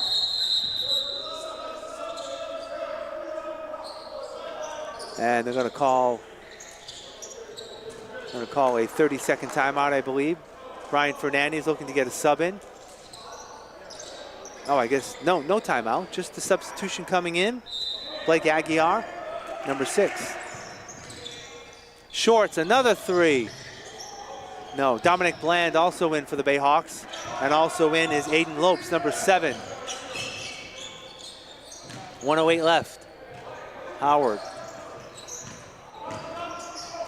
And they're going to call a 30-second timeout, I believe. Brian Fernandez looking to get a sub in. Oh, I guess no timeout, just the substitution coming in. Blake Aguiar, number 6. Shorts, another three. No, Dominic Bland also in for the Bayhawks. And also in is Aiden Lopes, number 7. 1:08 left. Howard.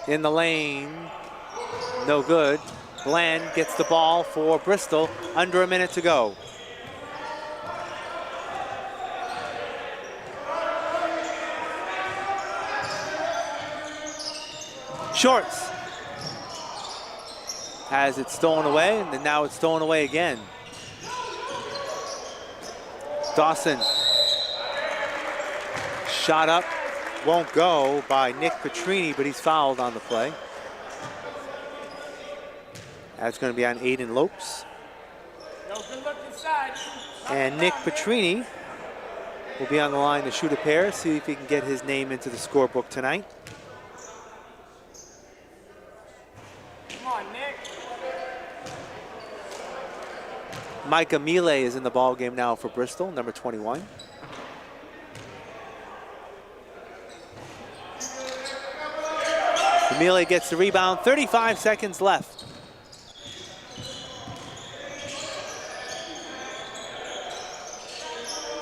In the lane, no good. Bland gets the ball for Bristol, under a minute to go. Shorts has it stolen away, and then now it's stolen away again. Dawson. Shot up, won't go by Nick Petrini, but he's fouled on the play. That's going to be on Aiden Lopes. And Nick Petrini will be on the line to shoot a pair, see if he can get his name into the scorebook tonight. Come on, Nick. Micah Mile is in the ball game now for Bristol, number 21. Mile gets the rebound, 35 seconds left.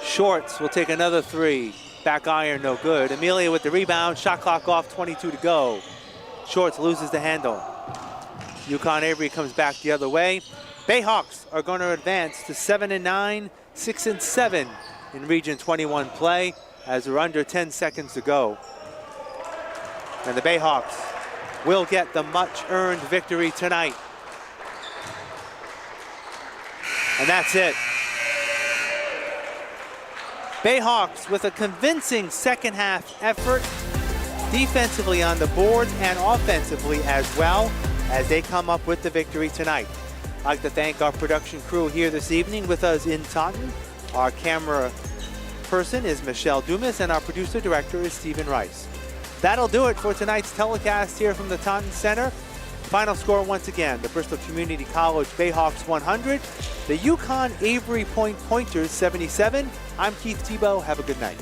Shorts will take another three. Back iron, no good. Amelia with the rebound, shot clock off, 22 to go. Shorts loses the handle. UCONN Avery comes back the other way. Bayhawks are going to advance to 7-9, 6-7 in Region 21 play as we're under 10 seconds to go. And the Bayhawks will get the much-earned victory tonight. And that's it. Bayhawks with a convincing second half effort, defensively on the board and offensively as well, as they come up with the victory tonight. I'd like to thank our production crew here this evening with us in Taunton. Our camera person is Michelle Dumas, and our producer director is Stephen Rice. That'll do it for tonight's telecast here from the Taunton Center. Final score once again, the Bristol Community College Bayhawks 100, the UCONN Avery Point Pointers 77. I'm Keith Tebow. Have a good night.